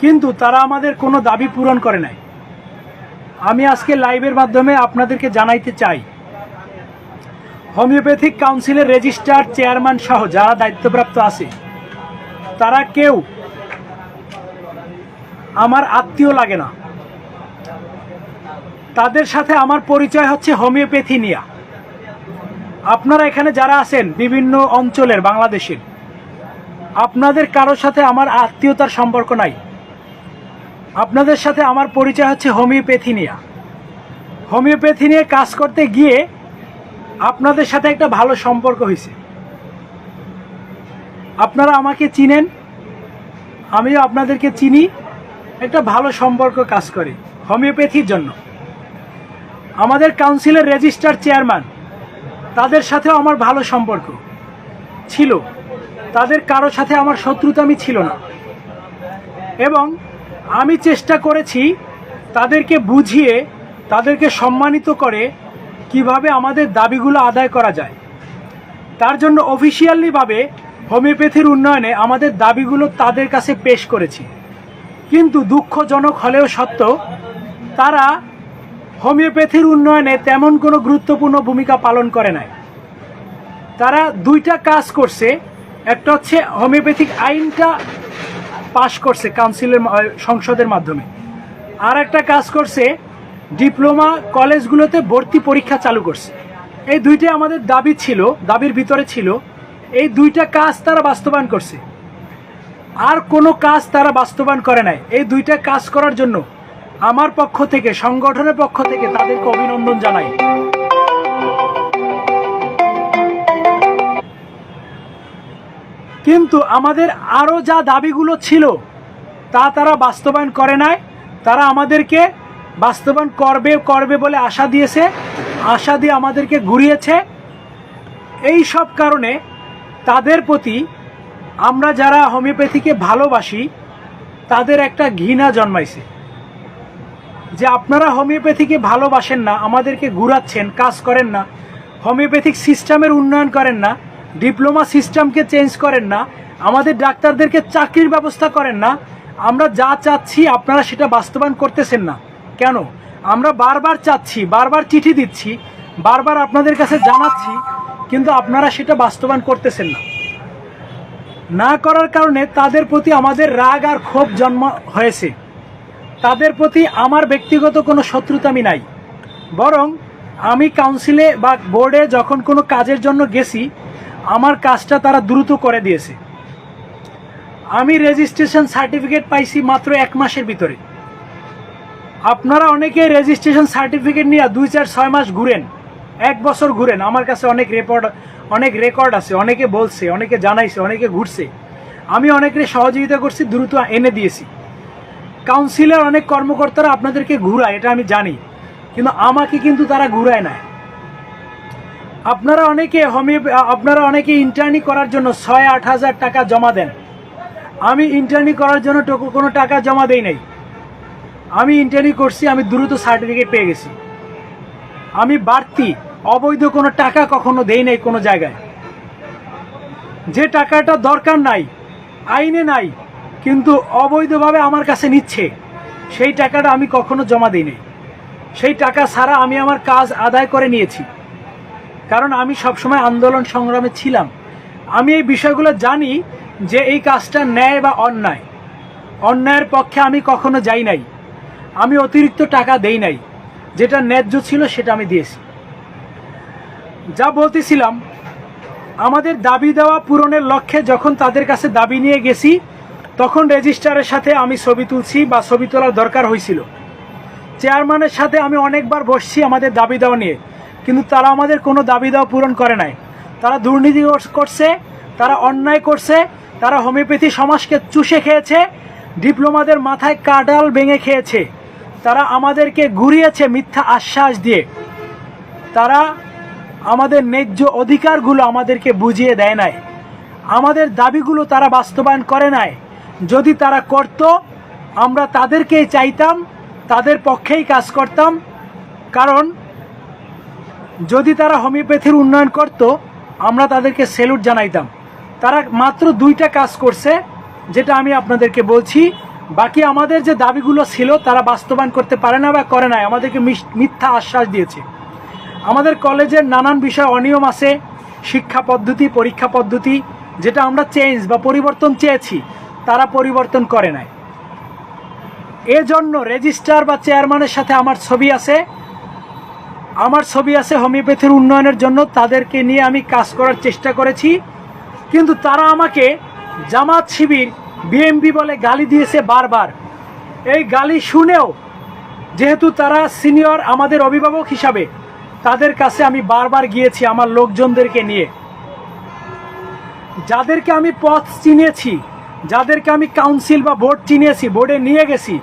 কিন্তু তারা আমাদের কোনো দাবি পূরণ করে নাই। আমি আজকে লাইভের মাধ্যমে আপনাদেরকে জানাইতে চাই, হোমিওপ্যাথিক কাউন্সিলের রেজিস্ট্রার, চেয়ারম্যান সহ যারা দায়িত্বপ্রাপ্ত আছে তারা কেউ আমার আত্মীয় লাগে না। তাদের সাথে আমার পরিচয় হচ্ছে হোমিওপ্যাথি নিয়ে। আপনারা এখানে যারা আছেন বিভিন্ন অঞ্চলের বাংলাদেশের, আপনাদের কারোর সাথে আমার আত্মীয়তার সম্পর্ক নাই। আপনাদের সাথে আমার পরিচয় হচ্ছে হোমিওপ্যাথি নিয়ে। হোমিওপ্যাথি নিয়ে কাজ করতে গিয়ে আপনাদের সাথে একটা ভালো সম্পর্ক হয়েছে। আপনারা আমাকে চিনেন, আমিও আপনাদেরকে চিনি। একটা ভালো সম্পর্ক কাজ করে হোমিওপ্যাথির জন্য। আমাদের কাউন্সিলের রেজিস্ট্রার, চেয়ারম্যান, তাদের সাথেও আমার ভালো সম্পর্ক ছিল। তাদের কারোর সাথে আমার শত্রুতামি ছিল না, এবং আমি চেষ্টা করেছি তাদেরকে বুঝিয়ে, তাদেরকে সম্মানিত করে কিভাবে আমাদের দাবিগুলো আদায় করা যায়। তার জন্য অফিসিয়ালিভাবে হোমিওপ্যাথির উন্নয়নে আমাদের দাবিগুলো তাদের কাছে পেশ করেছি। কিন্তু দুঃখজনক হলেও সত্য, তারা হোমিওপ্যাথির উন্নয়নে তেমন কোনো গুরুত্বপূর্ণ ভূমিকা পালন করে নাই। তারা দুইটা কাজ করছে, একটা হচ্ছে হোমিওপ্যাথিক আইনটা পাশ করছে কাউন্সিলের সংসদের মাধ্যমে, আর একটা কাজ করছে ডিপ্লোমা কলেজগুলোতে ভর্তি পরীক্ষা চালু করছে। এই দুইটাই আমাদের দাবি ছিল, দাবির ভিতরে ছিল। এই দুইটা কাজ তারা বাস্তবায়ন করছে, আর কোনো কাজ তারা বাস্তবায়ন করে নাই। এই দুইটা কাজ করার জন্য আমার পক্ষ থেকে, সংগঠনের পক্ষ থেকে তাদেরকে অভিনন্দন জানাই। কিন্তু আমাদের আরও যা দাবিগুলো ছিল তা তারা বাস্তবায়ন করে নাই। তারা আমাদেরকে বাস্তবায়ন করবে বলে আশা দিয়েছে, আশা দিয়ে আমাদেরকে ঘুরিয়েছে। এই সব কারণে তাদের প্রতি আমরা যারা হোমিওপ্যাথিকে ভালোবাসি তাদের একটা ঘৃণা জন্মাইছে, যে আপনারা হোমিওপ্যাথিকে ভালোবাসেন না, আমাদেরকে ঘুরাচ্ছেন, কাজ করেন না, হোমিওপ্যাথিক সিস্টেমের উন্নয়ন করেন না, ডিপ্লোমা সিস্টেমকে চেঞ্জ করেন না, আমাদের ডাক্তারদেরকে চাকরির ব্যবস্থা করেন না। আমরা যা চাচ্ছি আপনারা সেটা বাস্তবায়ন করতেছেন না কেন? আমরা বারবার চাচ্ছি, বারবার চিঠি দিচ্ছি, বারবার আপনাদের কাছে জানাচ্ছি, কিন্তু আপনারা সেটা বাস্তবায়ন করতেছেন না। না করার কারণে তাদের প্রতি আমাদের রাগ আর ক্ষোভ জন্ম হয়েছে। তাদের প্রতি আমার ব্যক্তিগত কোনো শত্রুতামি নাই, বরং আমি কাউন্সিলে বা বোর্ডে যখন কোনো কাজের জন্য গেছি, আমার কাজটা তারা দ্রুত করে দিয়েছে। আমি রেজিস্ট্রেশন সার্টিফিকেট পাইছি মাত্র 1 মাসের ভিতরে। আপনারা অনেকে রেজিস্ট্রেশন সার্টিফিকেট নিয়ে 2-4-6 মাস ঘুরেন, 1 বছর ঘুরেন। আমার কাছে অনেক রেকর্ড আছে, অনেকে বলছে, অনেকে জানাইছে, অনেকে ঘুরছে। আমি অনেকের সহযোগিতা করছি, দ্রুত এনে দিয়েছি। কাউন্সিলের অনেক কর্মকর্তারা আপনাদেরকে ঘুরায়, এটা আমি জানি, কিন্তু আমাকে কিন্তু তারা ঘুরায় না। আপনারা অনেকে ইন্টার্নি করার জন্য 6-8 হাজার টাকা জমা দেন। আমি ইন্টার্নি করার জন্য কোনো টাকা জমা দেই নাই। আমি ইন্টার্নি করছি, আমি দ্রুত সার্টিফিকেট পেয়ে গেছি। আমি বাড়তি অবৈধ কোনো টাকা কখনো দেই নাই কোনো জায়গায়। যে টাকাটা দরকার নাই, আইনে নাই, কিন্তু অবৈধভাবে আমার কাছে নিচ্ছে, সেই টাকাটা আমি কখনো জমা দিই নাই। সেই টাকা ছাড়া আমি আমার কাজ আদায় করে নিয়েছি, কারণ আমি সবসময় আন্দোলন সংগ্রামে ছিলাম। আমি এই বিষয়গুলো জানি যে এই কাজটা ন্যায় বা অন্যায়। অন্যায়ের পক্ষে আমি কখনো যাই নাই, আমি অতিরিক্ত টাকা দেই নাই। যেটা ন্যায্য ছিল সেটা আমি দিয়েছি। যা বলতেছিলাম, আমাদের দাবি দেওয়া পূরণের লক্ষ্যে যখন তাদের কাছে দাবি নিয়ে গেছি, তখন রেজিস্ট্রারের সাথে আমি ছবি তুলছি বা ছবি তোলার দরকার হয়েছিল। চেয়ারম্যানের সাথে আমি অনেকবার বসছি আমাদের দাবি দেওয়া নিয়ে, কিন্তু তারা আমাদের কোনো দাবি দেওয়া পূরণ করে নাই। তারা দুর্নীতি করছে, তারা অন্যায় করছে, তারা হোমিওপ্যাথি সমাজকে চুষে খেয়েছে, ডিপ্লোমাদের মাথায় কাঁঠাল ভেঙে খেয়েছে, তারা আমাদেরকে ঘুরিয়েছে মিথ্যা আশ্বাস দিয়ে। তারা আমাদের ন্যায্য অধিকারগুলো আমাদেরকে বুঝিয়ে দেয় নাই, আমাদের দাবিগুলো তারা বাস্তবায়ন করে নাই। যদি তারা করত, আমরা তাদেরকেই চাইতাম, তাদের পক্ষেই কাজ করতাম। কারণ যদি তারা হোমিওপ্যাথির উন্নয়ন করত, আমরা তাদেরকে স্যালুট জানাইতাম। তারা মাত্র 2টা কাজ করছে, যেটা আমি আপনাদেরকে বলছি। বাকি আমাদের যে দাবিগুলো ছিল তারা বাস্তবায়ন করতে পারে না বা করে নাই, আমাদেরকে মিথ্যা আশ্বাস দিয়েছে। আমাদের কলেজের নানান বিষয় অনিয়ম আছে, শিক্ষা পদ্ধতি, পরীক্ষা পদ্ধতি, যেটা আমরা চেঞ্জ বা পরিবর্তন চেয়েছি, তারা পরিবর্তন করে নাই। এজন্য রেজিস্ট্রার বা চেয়ারম্যানের সাথে আমার ছবি আছে হোমিওপ্যাথির উন্নয়নের জন্য। তাদেরকে নিয়ে আমি কাজ করার চেষ্টা করেছি, কিন্তু তারা আমাকে জামাত শিবির, বিএমপি বলে গালি দিয়েছে বারবার। এই গালি শুনেও, যেহেতু তারা সিনিয়র আমাদের অভিভাবক হিসাবে, তাদের কাছে আমি বারবার গিয়েছি আমার লোকজনদেরকে নিয়ে। যাদেরকে আমি পথ চিনিয়েছি, যাদেরকে আমি কাউন্সিল বা বোর্ড চিনিয়েছি, বোর্ডে নিয়ে গেছি,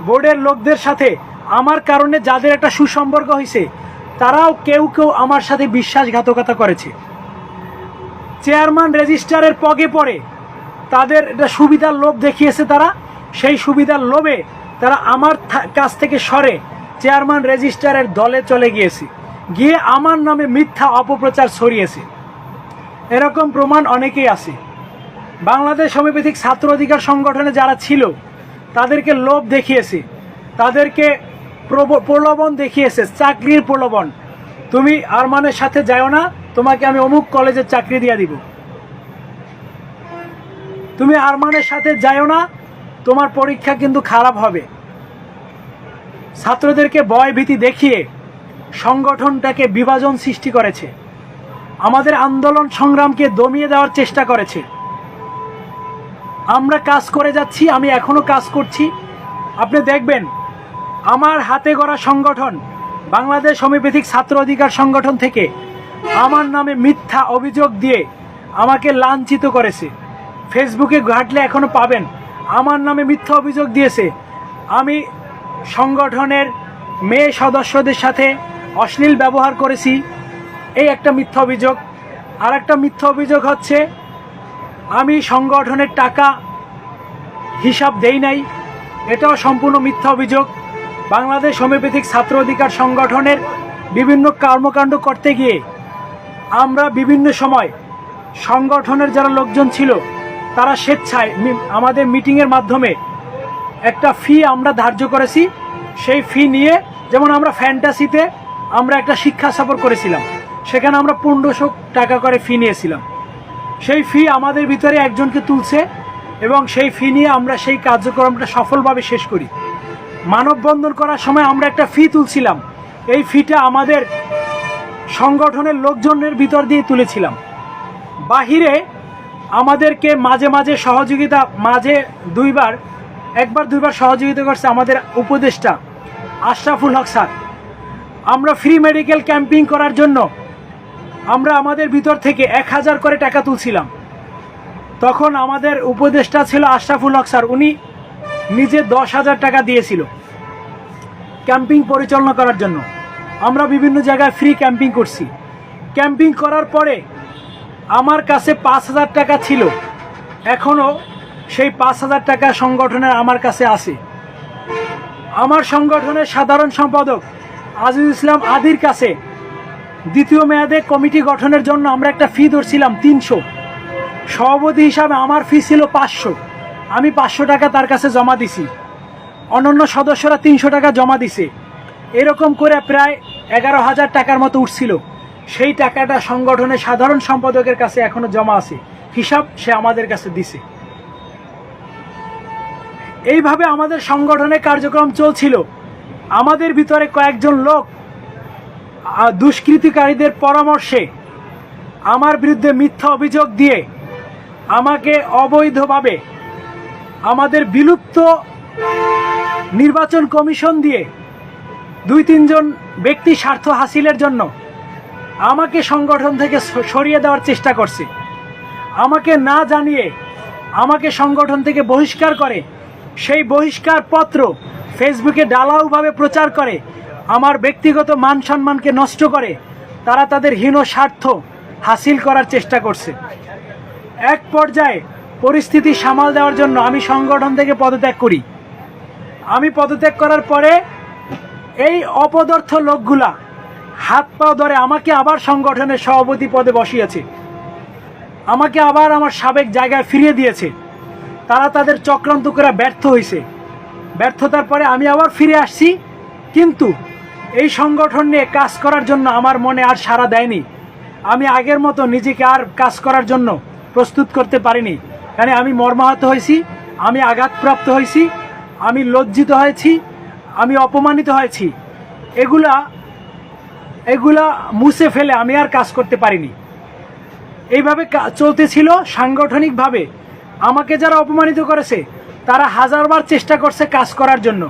বোর্ডের লোকদের সাথে আমার কারণে যাদের একটা সুসম্পর্ক হয়েছে, তারাও কেউ আমার সাথে বিশ্বাসঘাতকতা করেছে। চেয়ারম্যান রেজিস্ট্রারের পগে পড়ে তাদের একটা সুবিধার লোভ দেখিয়েছে। তারা সেই সুবিধার লোভে তারা আমার কাছ থেকে সরে চেয়ারম্যান রেজিস্ট্রারের দলে চলে গিয়ে আমার নামে মিথ্যা অপপ্রচার ছড়িয়েছে। এরকম প্রমাণ অনেকেই আছে। বাংলাদেশ হোমিওপ্যাথিক ছাত্র অধিকার সংগঠনে যারা ছিল, তাদেরকে লোভ দেখিয়েছে, তাদেরকে প্রলোভন দেখিয়েছে, চাকরির প্রলোভন। তুমি আরমানের সাথে যাও না, তোমাকে আমি অমুক কলেজের চাকরি দিয়ে দিব। তুমি আরমানের সাথে যাও না, তোমার পরীক্ষা কিন্তু খারাপ হবে। ছাত্রদেরকে ভয় ভীতি দেখিয়ে সংগঠনটাকে বিভাজন সৃষ্টি করেছে, আমাদের আন্দোলন সংগ্রামকে দমিয়ে দেওয়ার চেষ্টা করেছে। আমরা কাজ করে যাচ্ছি, আমি এখনো কাজ করছি। আপনি দেখবেন আমার হাতে গড়া সংগঠন বাংলাদেশ হোমিওপ্যাথিক ছাত্র অধিকার সংগঠন থেকে আমার নামে মিথ্যা অভিযোগ দিয়ে আমাকে লাঞ্ছিত করেছে। ফেসবুকে ঘাটলে এখনো পাবেন, আমার নামে মিথ্যা অভিযোগ দিয়েছে। আমি সংগঠনের মেয়ে সদস্যদের সাথে অশ্লীল ব্যবহার করেছি, এই একটা মিথ্যা অভিযোগ। আর একটা মিথ্যা অভিযোগ হচ্ছে আমি সংগঠনের টাকা হিসাব দেই নাই, এটাও সম্পূর্ণ মিথ্যা অভিযোগ। বাংলাদেশ হোমিওপ্যাথিক ছাত্র অধিকার সংগঠনের বিভিন্ন কর্মকাণ্ড করতে গিয়ে আমরা বিভিন্ন সময় সংগঠনের যারা লোকজন ছিল, তারা স্বেচ্ছায় আমাদের মিটিংয়ের মাধ্যমে একটা ফি আমরা ধার্য করেছি। সেই ফি নিয়ে, যেমন আমরা ফ্যান্টাসিতে আমরা একটা শিক্ষা সফর করেছিলাম, সেখানে আমরা 1500 টাকা করে ফি নিয়েছিলাম। সেই ফি আমাদের ভিতরে একজনকে তুলছে এবং সেই ফি নিয়ে আমরা সেই কার্যক্রমটা সফলভাবে শেষ করি। মানববন্ধন করার সময় আমরা একটা ফি তুলছিলাম, এই ফিটা আমাদের সংগঠনের লোকজনের ভিতর দিয়ে তুলেছিলাম। বাহিরে আমাদেরকে মাঝে মাঝে সহযোগিতা, একবার দুইবার সহযোগিতা করছে আমাদের উপদেষ্টা আশরাফুল হক স্যার। আমরা ফ্রি মেডিকেল ক্যাম্পিং করার জন্য আমরা আমাদের ভিতর থেকে 1000 করে টাকা তুলছিলাম। তখন আমাদের উপদেষ্টা ছিল আশরাফুল হক স্যার, উনি নিজে 10,000 টাকা দিয়েছিল ক্যাম্পিং পরিচালনা করার জন্য। আমরা বিভিন্ন জায়গায় ফ্রি ক্যাম্পিং করছি। ক্যাম্পিং করার পরে আমার কাছে 5,000 টাকা ছিল, এখনও সেই 5,000 টাকা সংগঠনের আমার কাছে আছে। আমার সংগঠনের সাধারণ সম্পাদক আজিজুল ইসলাম আদির কাছে দ্বিতীয় মেয়াদে কমিটি গঠনের জন্য আমরা একটা ফি ধরছিলাম 300। সভাপতি হিসাবে আমার ফি ছিল 500, আমি 500 টাকা তার কাছে জমা দিছি, অন্যান্য সদস্যরা 300 টাকা জমা দিছে। এরকম করে প্রায় 11,000 টাকার মতো উঠছিল। সেই টাকাটা সংগঠনের সাধারণ সম্পাদকের কাছে এখনো জমা আছে, হিসাব সে আমাদের কাছে দিছে। এইভাবে আমাদের সংগঠনের কার্যক্রম চলছিল। আমাদের ভিতরে কয়েকজন লোক দুষ্কৃতিকারীদের পরামর্শে আমার বিরুদ্ধে মিথ্যা অভিযোগ দিয়ে আমাকে অবৈধভাবে আমাদের বিলুপ্ত নির্বাচন কমিশন দিয়ে 2-3 জন ব্যক্তি স্বার্থ হাসিলের জন্য আমাকে সংগঠন থেকে সরিয়ে দেওয়ার চেষ্টা করছে। আমাকে না জানিয়ে আমাকে সংগঠন থেকে বহিষ্কার করে, সেই বহিষ্কার পত্র ফেসবুকে ঢালাওভাবে প্রচার করে আমার ব্যক্তিগত মান সম্মানকে নষ্ট করে তারা তাদের হীন স্বার্থ হাসিল করার চেষ্টা করছে। এক পর্যায়ে পরিস্থিতি সামাল দেওয়ার জন্য আমি সংগঠন থেকে পদত্যাগ করি। আমি পদত্যাগ করার পরে এই অপদার্থ লোকগুলা হাত পা ধরে আমাকে আবার সংগঠনের সভাপতি পদে বসিয়েছে, আমাকে আবার আমার সাবেক জায়গায় ফিরিয়ে দিয়েছে। তারা তাদের চক্রান্ত করে ব্যর্থ হয়েছে। ব্যর্থতার পরে আমি আবার ফিরে আসছি, কিন্তু এই সংগঠন নিয়ে কাজ করার জন্য আমার মনে আর সাড়া দেয়নি। আমি আগের মতো নিজেকে আর কাজ করার জন্য প্রস্তুত করতে পারিনি, কারণ আমি মর্মাহত হয়েছি, আমি আঘাতপ্রাপ্ত হয়েছি, আমি লজ্জিত হয়েছি, আমি অপমানিত হয়েছি। এগুলা মুছে ফেলে আমি আর কাজ করতে পারিনি। এইভাবে চলতেছিল সাংগঠনিকভাবে। আমাকে যারা অপমানিত করেছে তারা হাজারবার চেষ্টা করছে কাজ করার জন্য,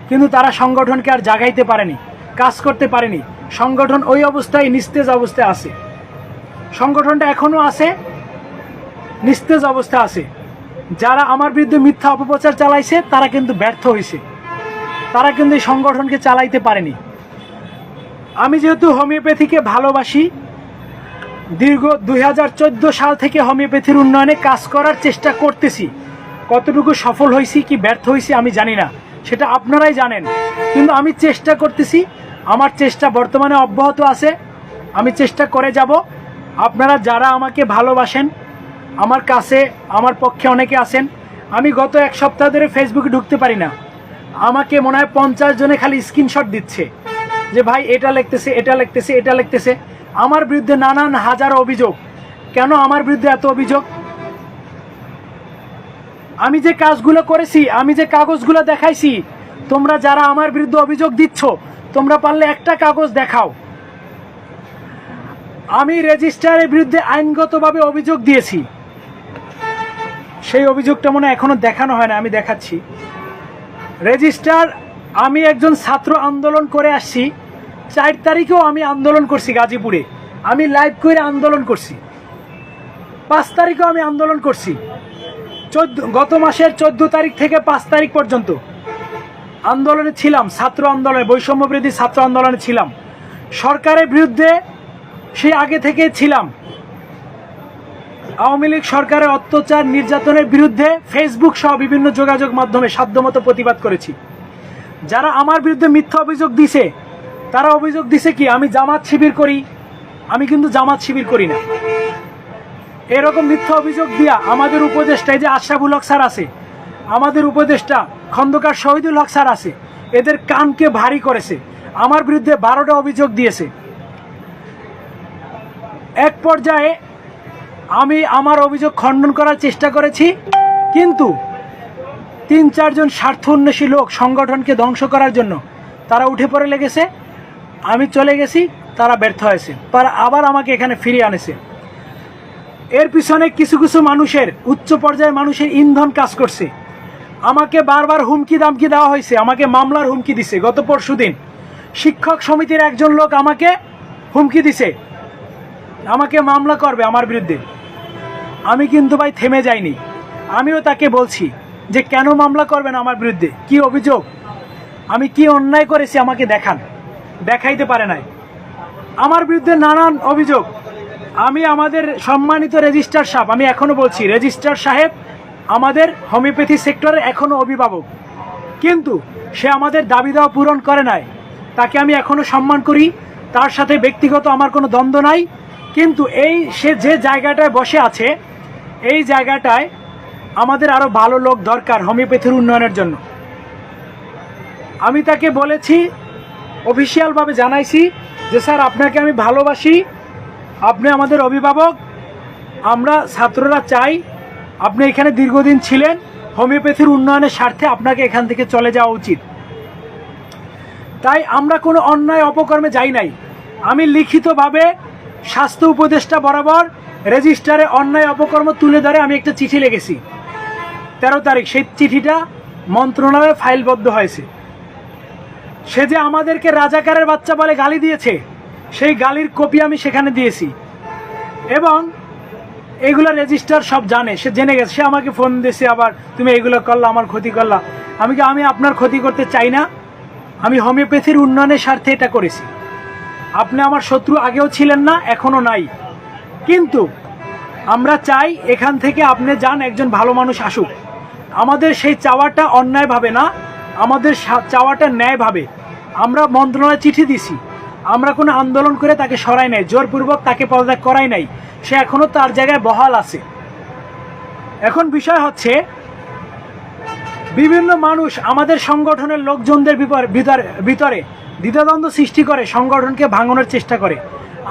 কিন্তু তারা সংগঠনকে আর জাগাইতে পারেনি, কাজ করতে পারেনি। সংগঠন ওই অবস্থায় নিস্তেজ অবস্থায় আছে। সংগঠনটা এখনো আছে, নিস্তেজ অবস্থা আছে। যারা আমার বিরুদ্ধে মিথ্যা অপপ্রচার চালাইছে তারা কিন্তু ব্যর্থ হয়েছে, তারা কিন্তু এই সংগঠনকে চালাইতে পারেনি। আমি যেহেতু হোমিওপ্যাথিকে ভালোবাসি, দীর্ঘ 2014 সাল থেকে হোমিওপ্যাথির উন্নয়নে কাজ করার চেষ্টা করতেছি। কতটুকু সফল হয়েছি কি ব্যর্থ হয়েছি আমি জানি না, সেটা আপনারাই জানেন, কিন্তু আমি চেষ্টা করতেছি। আমার চেষ্টা বর্তমানে অব্যাহত আছে, আমি চেষ্টা করে যাব। আপনারা যারা আমাকে ভালোবাসেন, আমার কাছে আমার পক্ষে অনেকে আছেন। আমি গত 1 সপ্তাহ ধরে ফেসবুকে ঢুকতে পারি না। আমাকে মনে হয় 50 জনে খালি স্ক্রিনশট দিচ্ছে যে ভাই এটা লিখতেছে, এটা লিখতেছে, এটা লিখতেছে। আমার বিরুদ্ধে নানান হাজার অভিযোগ। কেন আমার বিরুদ্ধে এত অভিযোগ? আমি যে কাজগুলো করেছি, আমি যে কাগজগুলো দেখাইছি, তোমরা যারা আমার বিরুদ্ধে অভিযোগ দিচ্ছ, তোমরা পারলে একটা কাগজ দেখাও। আমি রেজিস্ট্রারের বিরুদ্ধে আইনগতভাবে অভিযোগ দিয়েছি, সেই অভিযোগটা মনে হয় এখনো দেখানো হয় না, আমি দেখাচ্ছি। রেজিস্ট্রার, আমি একজন ছাত্র আন্দোলন করে আসছি। 4 তারিখেও আমি আন্দোলন করছি গাজীপুরে, আমি লাইভ করে আন্দোলন করছি। 5 তারিখেও আমি আন্দোলন করছি। গত মাসের 14 তারিখ থেকে 5 তারিখ পর্যন্ত আন্দোলনে ছিলাম, ছাত্র আন্দোলনে, বৈষম্য বিরোধী ছাত্র আন্দোলনে ছিলাম। সরকারের বিরুদ্ধে সেই আগে থেকে ছিলাম। আওয়ামী লীগ সরকারের অত্যাচার নির্যাতনের বিরুদ্ধে ফেসবুক সহ বিভিন্ন যোগাযোগ মাধ্যমে সাধ্যমতো প্রতিবাদ করেছি। যারা আমার বিরুদ্ধে মিথ্যা অভিযোগ দিছে, তারা অভিযোগ দিছে কি আমি জামাত শিবির করি। আমি কিন্তু জামাত শিবির করি না। এরকম মিথ্যা অভিযোগ দিয়া আমাদের উপদেষ্টা, এই যে আশরাফুল হক স্যার আছে, আমাদের উপদেষ্টা খন্দকার শহীদুল হক স্যার আছে, এদের কানকে ভারী করেছে। আমার বিরুদ্ধে 12টা অভিযোগ দিয়েছে। এক পর্যায়ে আমি আমার অভিযোগ খণ্ডন করার চেষ্টা করেছি, কিন্তু 3-4 জন স্বার্থ উন্বেষী লোক সংগঠনকে ধ্বংস করার জন্য তারা উঠে পড়ে লেগেছে। আমি চলে গেছি, তারা ব্যর্থ হয়েছে, তারা আবার আমাকে এখানে ফিরিয়ে আনেছে। এর পিছনে কিছু কিছু মানুষের, উচ্চ পর্যায়ের মানুষের ইন্ধন কাজ করছে। আমাকে বারবার হুমকি দামকি দেওয়া হয়েছে, আমাকে মামলার হুমকি দিছে। গত পরশুদিন শিক্ষক সমিতির একজন লোক আমাকে হুমকি দিছে, আমাকে মামলা করবে আমার বিরুদ্ধে। আমি কিন্তু ভাই থেমে যাইনি। আমিও তাকে বলছি যে কেন মামলা করবেন আমার বিরুদ্ধে, কি অভিযোগ, আমি কি অন্যায় করেছি আমাকে দেখান। দেখাইতে পারে নাই। আমার বিরুদ্ধে নানান অভিযোগ। আমি আমাদের সম্মানিত রেজিস্ট্রার সাহেব, আমি এখনো বলছি, রেজিস্ট্রার সাহেব আমাদের হোমিওপ্যাথি সেক্টরের এখনো অভিভাবক, কিন্তু সে আমাদের দাবি দেওয়া পূরণ করে নাই। তাকে আমি এখনো সম্মান করি, তার সাথে ব্যক্তিগত আমার কোনো দ্বন্দ্ব নাই। কিন্তু সে যে জায়গাটায় বসে আছে, এই জায়গাটায় আমাদের আরো ভালো লোক দরকার হোমিওপ্যাথির উন্নয়নের জন্য। আমি তাকে বলেছি, অফিসিয়ালভাবে জানাইছি যে স্যার আপনাকে আমি ভালোবাসি, আপনি আমাদের অভিভাবক, আমরা ছাত্ররা চাই আপনি এখানে দীর্ঘদিন ছিলেন, হোমিওপ্যাথির উন্নয়নের স্বার্থে আপনাকে এখান থেকে চলে যাওয়া উচিত। তাই আমরা কোনো অন্যায় অপকর্মে যাই নাই। আমি লিখিতভাবে স্বাস্থ্য উপদেষ্টা বরাবর রেজিস্টারে অন্যায় অপকর্ম তুলে ধরে আমি একটা চিঠি লিখেছি 13 তারিখ। সেই চিঠিটা মন্ত্রণালয়ে ফাইলবদ্ধ হয়েছে। সে যে আমাদেরকে রাজাকারের বাচ্চা বলে গালি দিয়েছে, সেই গালির কপি আমি সেখানে দিয়েছি এবং এগুলো রেজিস্টার সব জানে, সে জেনে গেছে। সে আমাকে ফোন দিয়েছে, আবার তুমি এগুলো করলা, আমার ক্ষতি করলা। আমি আপনার ক্ষতি করতে চাই না, আমি হোমিওপ্যাথির উন্নয়নের স্বার্থে এটা করেছি। আপনি আমার শত্রু আগেও ছিলেন না, এখনো নাই, কিন্তু আমরা চাই এখান থেকে আপনি যান, একজন ভালো মানুষ আসুক। আমাদের সেই চাওয়াটা অন্যায়ভাবে না, আমাদের চাওয়াটা ন্যায়ভাবে। আমরা মন্ত্রণালয়ে চিঠি দিছি, আমরা কোনো আন্দোলন করে তাকে সরাই নাই, জোরপূর্বক তাকে পদত্যাগ করাই নাই, সে এখনো তার জায়গায় বহাল আছে। এখন বিষয় হচ্ছে বিভিন্ন মানুষ আমাদের সংগঠনের লোকজনদের ভিতরে দ্বিধাদ্বন্দ্ব সৃষ্টি করে, সংগঠনকে ভাঙানোর চেষ্টা করে,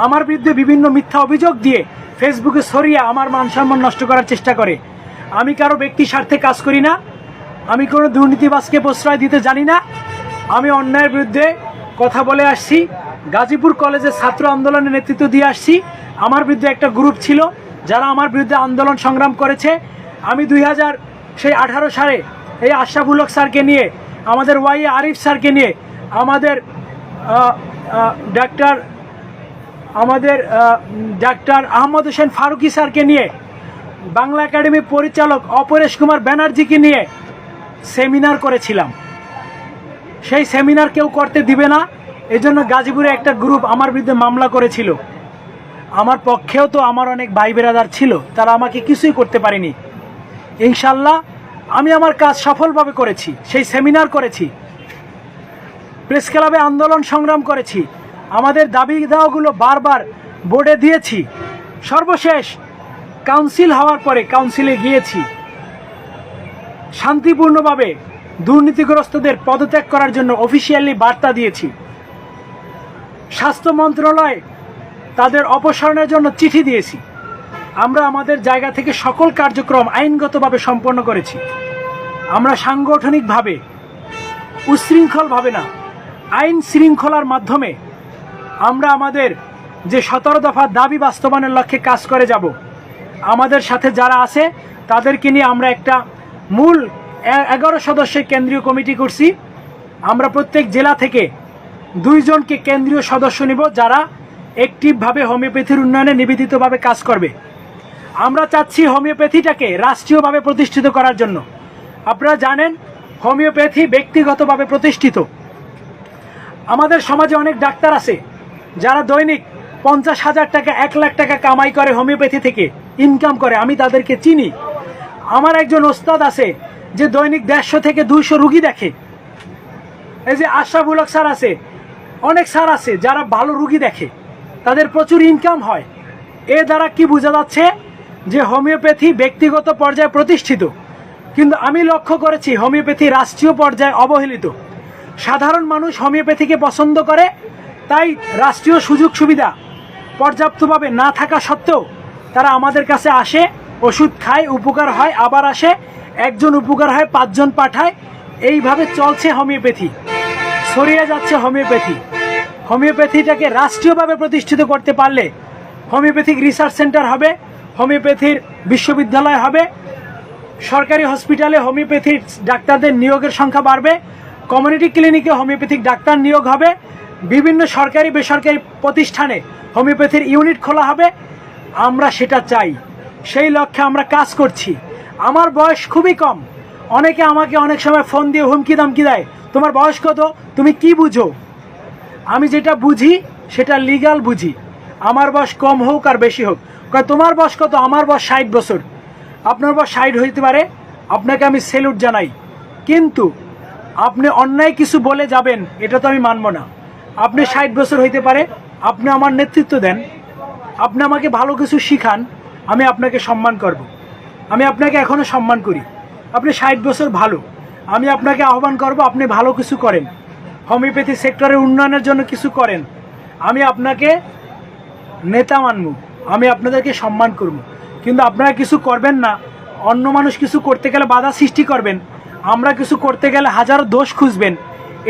আমার বিরুদ্ধে বিভিন্ন মিথ্যা অভিযোগ দিয়ে ফেসবুকে ছড়িয়ে আমার মান সম্মান নষ্ট করার চেষ্টা করে। আমি কারো ব্যক্তি স্বার্থে কাজ করি না, আমি কোনো দুর্নীতিবাজকে প্রশ্রয় দিতে জানি না। আমি অন্যায়ের বিরুদ্ধে কথা বলে আসছি, গাজীপুর কলেজে ছাত্র আন্দোলনের নেতৃত্ব দিয়ে আসছি। আমার বিরুদ্ধে একটা গ্রুপ ছিল যারা আমার বিরুদ্ধে আন্দোলন সংগ্রাম করেছে। আমি 2018 সালে এই আশরাফুল হক স্যারকে নিয়ে, আমাদের ওয়াই আরিফ স্যারকে নিয়ে, আমাদের ডাক্তার আহমদ হোসেন ফারুকি স্যারকে নিয়ে, বাংলা একাডেমির পরিচালক অপরেশ কুমার ব্যানার্জিকে নিয়ে সেমিনার করেছিলাম। সেই সেমিনার কেউ করতে দিবে না, এজন্য গাজীপুরে একটা গ্রুপ আমার বিরুদ্ধে মামলা করেছিল। আমার পক্ষেও তো আমার অনেক ভাই বেরাদার ছিল, তারা আমাকে কিছুই করতে পারেনি। ইনশাল্লাহ আমি আমার কাজ সফলভাবে করেছি। সেই সেমিনার করেছি, প্রেস ক্লাবে আন্দোলন সংগ্রাম করেছি, আমাদের দাবি দাওয়াগুলো বারবার বোর্ডে দিয়েছি। সর্বশেষ কাউন্সিল হওয়ার পরে কাউন্সিলে গিয়েছি, শান্তিপূর্ণভাবে দুর্নীতিগ্রস্তদের পদত্যাগ করার জন্য অফিসিয়ালি বার্তা দিয়েছি। স্বাস্থ্য মন্ত্রণালয় তাদের অপসারণের জন্য চিঠি দিয়েছি। আমরা আমাদের জায়গা থেকে সকল কার্যক্রম আইনগতভাবে সম্পন্ন করেছি। আমরা সাংগঠনিকভাবে, উচ্ছৃঙ্খলভাবে না, আইন শৃঙ্খলার মাধ্যমে আমরা আমাদের যে 17 দফা দাবি বাস্তবায়নের লক্ষ্যে কাজ করে যাব। আমাদের সাথে যারা আছে তাদেরকে নিয়ে আমরা একটা মূল 11 সদস্যের কেন্দ্রীয় কমিটি করছি। আমরা প্রত্যেক জেলা থেকে 2 জনকে কেন্দ্রীয় সদস্য নিব, যারা অ্যাক্টিভভাবে হোমিওপ্যাথির উন্নয়নে নিবেদিতভাবে কাজ করবে। আমরা চাচ্ছি হোমিওপ্যাথিটাকে রাষ্ট্রীয়ভাবে প্রতিষ্ঠিত করার জন্য। আপনারা জানেন হোমিওপ্যাথি ব্যক্তিগতভাবে প্রতিষ্ঠিত। আমাদের সমাজে অনেক ডাক্তার আছে যারা দৈনিক 50,000 টাকা, 1 লাখ টাকা কামাই করে হোমিওপ্যাথি থেকে, ইনকাম করে। আমি তাদেরকে চিনি। আমার একজন ওস্তাদ আছে যে দৈনিক 150 থেকে 200 রুগী দেখে। এই যে আশরাফুল হক স্যার আছে, অনেক স্যার আছে যারা ভালো রুগী দেখে, তাদের প্রচুর ইনকাম হয়। এ দ্বারা কি বোঝা যাচ্ছে যে হোমিওপ্যাথি ব্যক্তিগত পর্যায়ে প্রতিষ্ঠিত। কিন্তু আমি লক্ষ্য করেছি হোমিওপ্যাথি রাষ্ট্রীয় পর্যায়ে অবহেলিত। সাধারণ মানুষ হোমিওপ্যাথিকে পছন্দ করে, তাই রাষ্ট্রীয় সুযোগ সুবিধা পর্যাপ্তভাবে না থাকা সত্ত্বেও তারা আমাদের কাছে আসে, ওষুধ খায়, উপকার হয়, আবার আসে, একজন উপকার হয় 5 জন পাঠায়। এইভাবে চলছে হোমিওপ্যাথি, ছড়িয়ে যাচ্ছে হোমিওপ্যাথি। হোমিওপ্যাথিটাকে রাষ্ট্রীয়ভাবে প্রতিষ্ঠিত করতে পারলে হোমিওপ্যাথিক রিসার্চ সেন্টার হবে, হোমিওপ্যাথির বিশ্ববিদ্যালয় হবে, সরকারি হসপিটালে হোমিওপ্যাথির ডাক্তারদের নিয়োগের সংখ্যা বাড়বে, কমিউনিটি ক্লিনিকে হোমিওপ্যাথিক ডাক্তার নিয়োগ হবে, বিভিন্ন সরকারি বেসরকারি প্রতিষ্ঠানে হোমিওপ্যাথির ইউনিট খোলা হবে। আমরা সেটা চাই, সেই লক্ষ্যে আমরা কাজ করছি। আমার বয়স খুবই কম। অনেকে আমাকে অনেক সময় ফোন দিয়ে হুমকি দামকি দেয়, তোমার বয়স কত, তুমি কি বুঝো? আমি যেটা বুঝি সেটা লিগ্যাল বুঝি। আমার বয়স কম হোক আর বেশি হোক। তোমার বয়স কত? আমার বয়স 60 বছর। আপনার বয়স 60 হইতে পারে, আপনাকে আমি স্যালুট জানাই, কিন্তু আপনি অন্যায় কিছু বলে যাবেন এটা তো আমি মানব না। আপনি 60 বছর হইতে পারে, আপনি আমার নেতৃত্ব দেন, আপনি আমাকে ভালো কিছু শিখান, আমি আপনাকে সম্মান করব। আমি আপনাকে এখনো সম্মান করি। আপনি 60 বছর ভালো, আমি আপনাকে আহ্বান করব আপনি ভালো কিছু করেন, হোমিওপ্যাথি সেক্টরের উন্নয়নের জন্য কিছু করেন। আমি আপনাকে নেতা মানব, আমি আপনাদেরকে সম্মান করব। কিন্তু আপনারা কিছু করবেন না, অন্য মানুষ কিছু করতে গেলে বাধা সৃষ্টি করবেন, আমরা কিছু করতে গেলে হাজারো দোষ খুঁজবেন।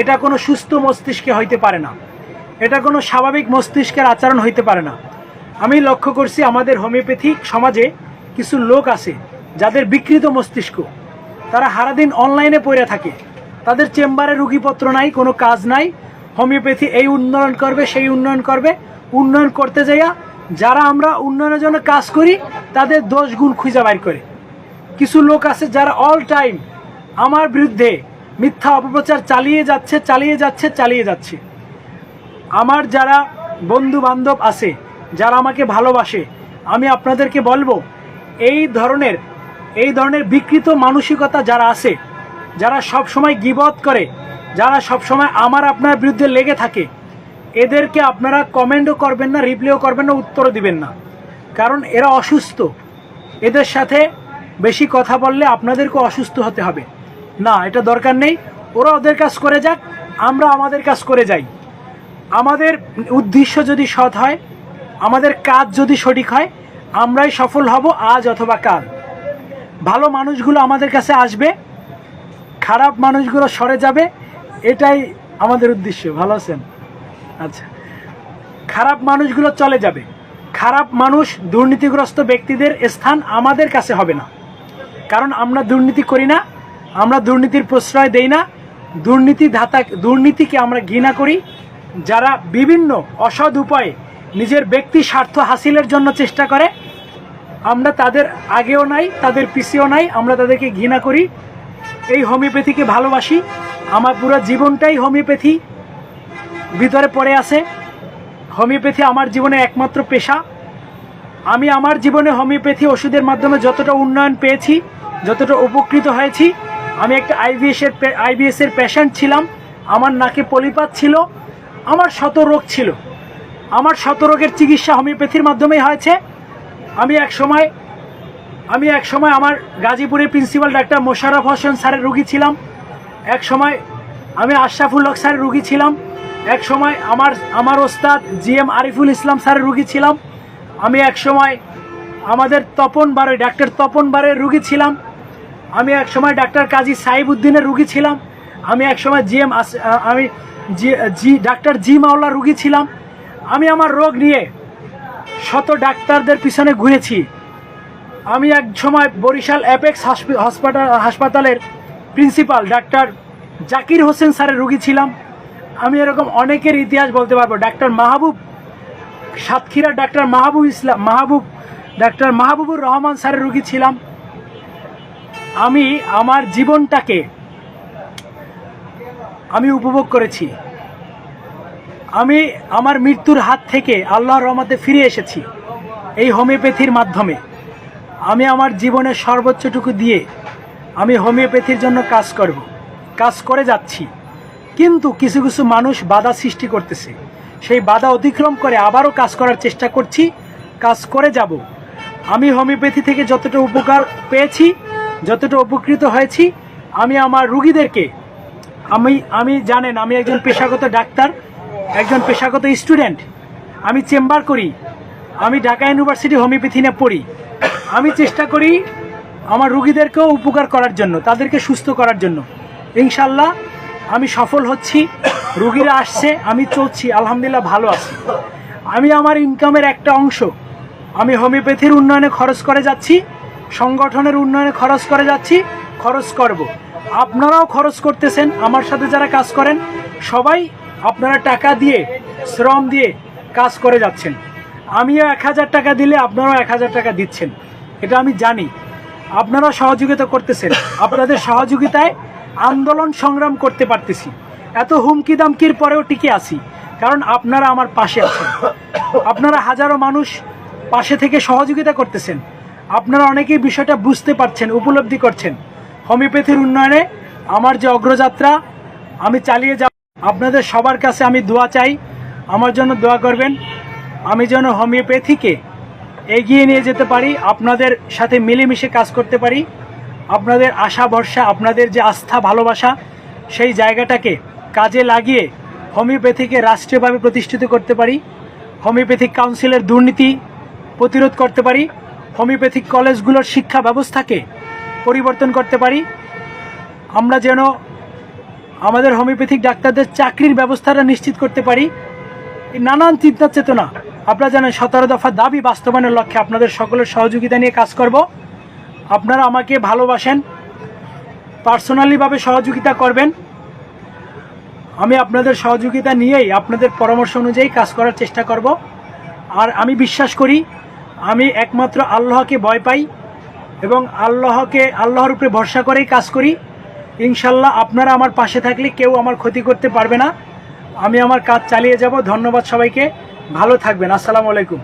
এটা কোনো সুস্থ মস্তিষ্কে হইতে পারে না, এটা কোনো স্বাভাবিক মস্তিষ্কের আচরণ হইতে পারে না। আমি লক্ষ্য করছি আমাদের হোমিওপ্যাথিক সমাজে কিছু লোক আছে যাদের বিকৃত মস্তিষ্ক, তারা সারাদিন অনলাইনে পড়ে থাকে, তাদের চেম্বারে রুগীপত্র নাই, কোনো কাজ নাই। হোমিওপ্যাথি এই উন্নয়ন করবে, সেই উন্নয়ন করবে, উন্নয়ন করতে যাইয়া যারা আমরা উন্নয়নের জন্য কাজ করি তাদের দোষ গুণ খুঁজে বাইর করে। কিছু লোক আছে যারা অল টাইম আমার বিরুদ্ধে মিথ্যা অপপ্রচার চালিয়ে যাচ্ছে। আমার যারা বন্ধু বান্ধব আছে, যারা আমাকে ভালোবাসে, আমি আপনাদেরকে বলবো এই ধরনের বিকৃত মানসিকতা যারা আছে, যারা সব সময় গীবত করে, যারা সব সময় আমার আপনার বিরুদ্ধে লেগে থাকে, এদেরকে আপনারা কমেন্টও করবেন না, রিপ্লাইও করবেন না, উত্তরও দিবেন না, কারণ এরা অসুস্থ। এদের সাথে বেশি কথা বললে আপনাদেরকেও অসুস্থ হতে হবে না, এটা দরকার নেই। ওরা ওদের কাজ করে যাক, আমরা আমাদের কাজ করে যাই। আমাদের উদ্দেশ্য যদি সৎ হয়, আমাদের কাজ যদি সঠিক হয়, আমরাই সফল হব আজ অথবা কাল। ভালো মানুষগুলো আমাদের কাছে আসবে, খারাপ মানুষগুলো সরে যাবে, এটাই আমাদের উদ্দেশ্য। ভালো আছেন? আচ্ছা, খারাপ মানুষগুলো চলে যাবে। খারাপ মানুষ, দুর্নীতিগ্রস্ত ব্যক্তিদের স্থান আমাদের কাছে হবে না, কারণ আমরা দুর্নীতি করি না, আমরা দুর্নীতির প্রশ্রয় দেই না। দুর্নীতিকে আমরা ঘৃণা করি। যারা বিভিন্ন অসৎ উপায়ে নিজের ব্যক্তি স্বার্থ হাসিলের জন্য চেষ্টা করে, আমরা তাদের আগেও নাই, তাদের পিছিয়েও নাই, আমরা তাদেরকে ঘৃণা করি। এই হোমিওপ্যাথিকে ভালোবাসি, আমার পুরো জীবনটাই হোমিওপ্যাথি ভিতরে পড়ে আছে। হোমিওপ্যাথি আমার জীবনে একমাত্র পেশা। আমি আমার জীবনে হোমিওপ্যাথি ওষুধের মাধ্যমে যতটা উন্নয়ন পেয়েছি, যতটা উপকৃত হয়েছি। আমি একটা আইবিএসের পেশেন্ট ছিলাম, আমার নাকে পলিপাত ছিল, আমার শত রোগ ছিল, আমার শত রোগের চিকিৎসা হোমিওপ্যাথির মাধ্যমেই হয়েছে। আমি এক সময় আমার গাজীপুরের প্রিন্সিপাল ডাক্তার মোশাররফ হোসেন স্যারের রুগী ছিলাম, এক সময় আমি আশরাফুল হক স্যারের রুগী ছিলাম, এক সময় আমার ওস্তাদ জিএম আরিফুল ইসলাম স্যারের রুগী ছিলাম, আমি এক সময় আমাদের ডাক্তার তপন বারের রুগী ছিলাম, আমি এক সময় ডাক্তার কাজী সাহিব উদ্দিনের রুগী ছিলাম, আমি এক সময় ডাক্তার জি মাওলার রুগী ছিলাম। আমি আমার রোগ নিয়ে শত ডাক্তারদের পিছনে ঘুরেছি। আমি এক সময় বরিশাল অ্যাপেক্স হাসপাতালের প্রিন্সিপাল ডাক্তার জাকির হোসেন স্যারের রুগী ছিলাম। আমি এরকম অনেকের ইতিহাস বলতে পারবো। ডাক্তার মাহবুব, সাতক্ষীরার ডাক্তার ডাক্তার মাহবুবুর রহমান স্যারের রুগী ছিলাম। আমি আমার জীবনটাকে আমি উপভোগ করেছি। আমি আমার মৃত্যুর হাত থেকে আল্লাহর রহমতে ফিরে এসেছি এই হোমিওপ্যাথির মাধ্যমে। আমি আমার জীবনের সর্বোচ্চটুকু দিয়ে আমি হোমিওপ্যাথির জন্য কাজ করে যাচ্ছি। কিন্তু কিছু কিছু মানুষ বাধা সৃষ্টি করতেছে, সেই বাধা অতিক্রম করে আবারও কাজ করার চেষ্টা করছি, কাজ করে যাব। আমি হোমিওপ্যাথি থেকে যতটা উপকার পেয়েছি, যতটা উপকৃত হয়েছি, আমি আমার রুগীদেরকে আমি জানেন আমি একজন পেশাগত ডাক্তার, একজন পেশাগত স্টুডেন্ট। আমি চেম্বার করি, আমি ঢাকা ইউনিভার্সিটি হোমিওপ্যাথি নিয়ে পড়ি। আমি চেষ্টা করি আমার রুগীদেরকেও উপকার করার জন্য, তাদেরকে সুস্থ করার জন্য। ইনশাল্লাহ আমি সফল হচ্ছি, রুগীরা আসছে, আমি চলছি, আলহামদুলিল্লাহ ভালো আছি। আমি আমার ইনকামের একটা অংশ আমি হোমিওপ্যাথির উন্নয়নে খরচ করে যাচ্ছি, সংগঠনের উন্নয়নে খরচ করে যাচ্ছি, খরচ করব। আপনারাও খরচ করতেছেন, আমার সাথে যারা কাজ করেন সবাই আপনারা টাকা দিয়ে, শ্রম দিয়ে কাজ করে যাচ্ছেন। আমিও 1000 টাকা দিলে আপনারাও 1000 টাকা দিচ্ছেন, এটা আমি জানি। আপনারা সহযোগিতা করতেছেন, আপনাদের সহযোগিতায় আন্দোলন সংগ্রাম করতে পারতেছি। এত হুমকি দামকির পরেও টিকে আছি, কারণ আপনারা আমার পাশে আছেন। আপনারা হাজারো মানুষ পাশে থেকে সহযোগিতা করতেছেন। আপনারা অনেকেই বিষয়টা বুঝতে পারছেন, উপলব্ধি করছেন। হোমিওপ্যাথির উন্নয়নে আমার যে অগ্রযাত্রা আমি চালিয়ে যাব। আপনাদের সবার কাছে আমি দোয়া চাই, আমার জন্য দোয়া করবেন, আমি যেন হোমিওপ্যাথিকে এগিয়ে নিয়ে যেতে পারি, আপনাদের সাথে মিলেমিশে কাজ করতে পারি। আপনাদের আশা ভরসা, আপনাদের যে আস্থা ভালোবাসা, সেই জায়গাটাকে কাজে লাগিয়ে হোমিওপ্যাথিকে রাষ্ট্রীয়ভাবে প্রতিষ্ঠিত করতে পারি। হোমিওপ্যাথিক কাউন্সিলের দুর্নীতি প্রতিরোধ করতে পারি। হোমিওপ্যাথিক কলেজগুলোর শিক্ষা ব্যবস্থাকে পরিবর্তন করতে পারি। আমরা যেন আমাদের হোমিওপ্যাথিক ডাক্তারদের চাকরির ব্যবস্থাটা নিশ্চিত করতে পারি। নানান চিন্তা চেতনা আপনারা জানেন 17 দফা দাবি বাস্তবায়নের লক্ষ্যে আপনাদের সকলের সহযোগিতা নিয়ে কাজ করব। আপনারা আমাকে ভালোবাসেন, পার্সোনালিভাবে সহযোগিতা করবেন। আমি আপনাদের সহযোগিতা নিয়েই আপনাদের পরামর্শ অনুযায়ী কাজ করার চেষ্টা করব। আর আমি বিশ্বাস করি, আমি একমাত্র আল্লাহকে ভয় পাই এবং আল্লাহর উপরে ভরসা করেই কাজ করি। ইনশাল্লাহ আপনারা আমার পাশে থাকলে কেউ আমার ক্ষতি করতে পারবে না। আমি আমার কাজ চালিয়ে যাব। ধন্যবাদ সবাইকে, ভালো থাকবেন। আসসালামু আলাইকুম।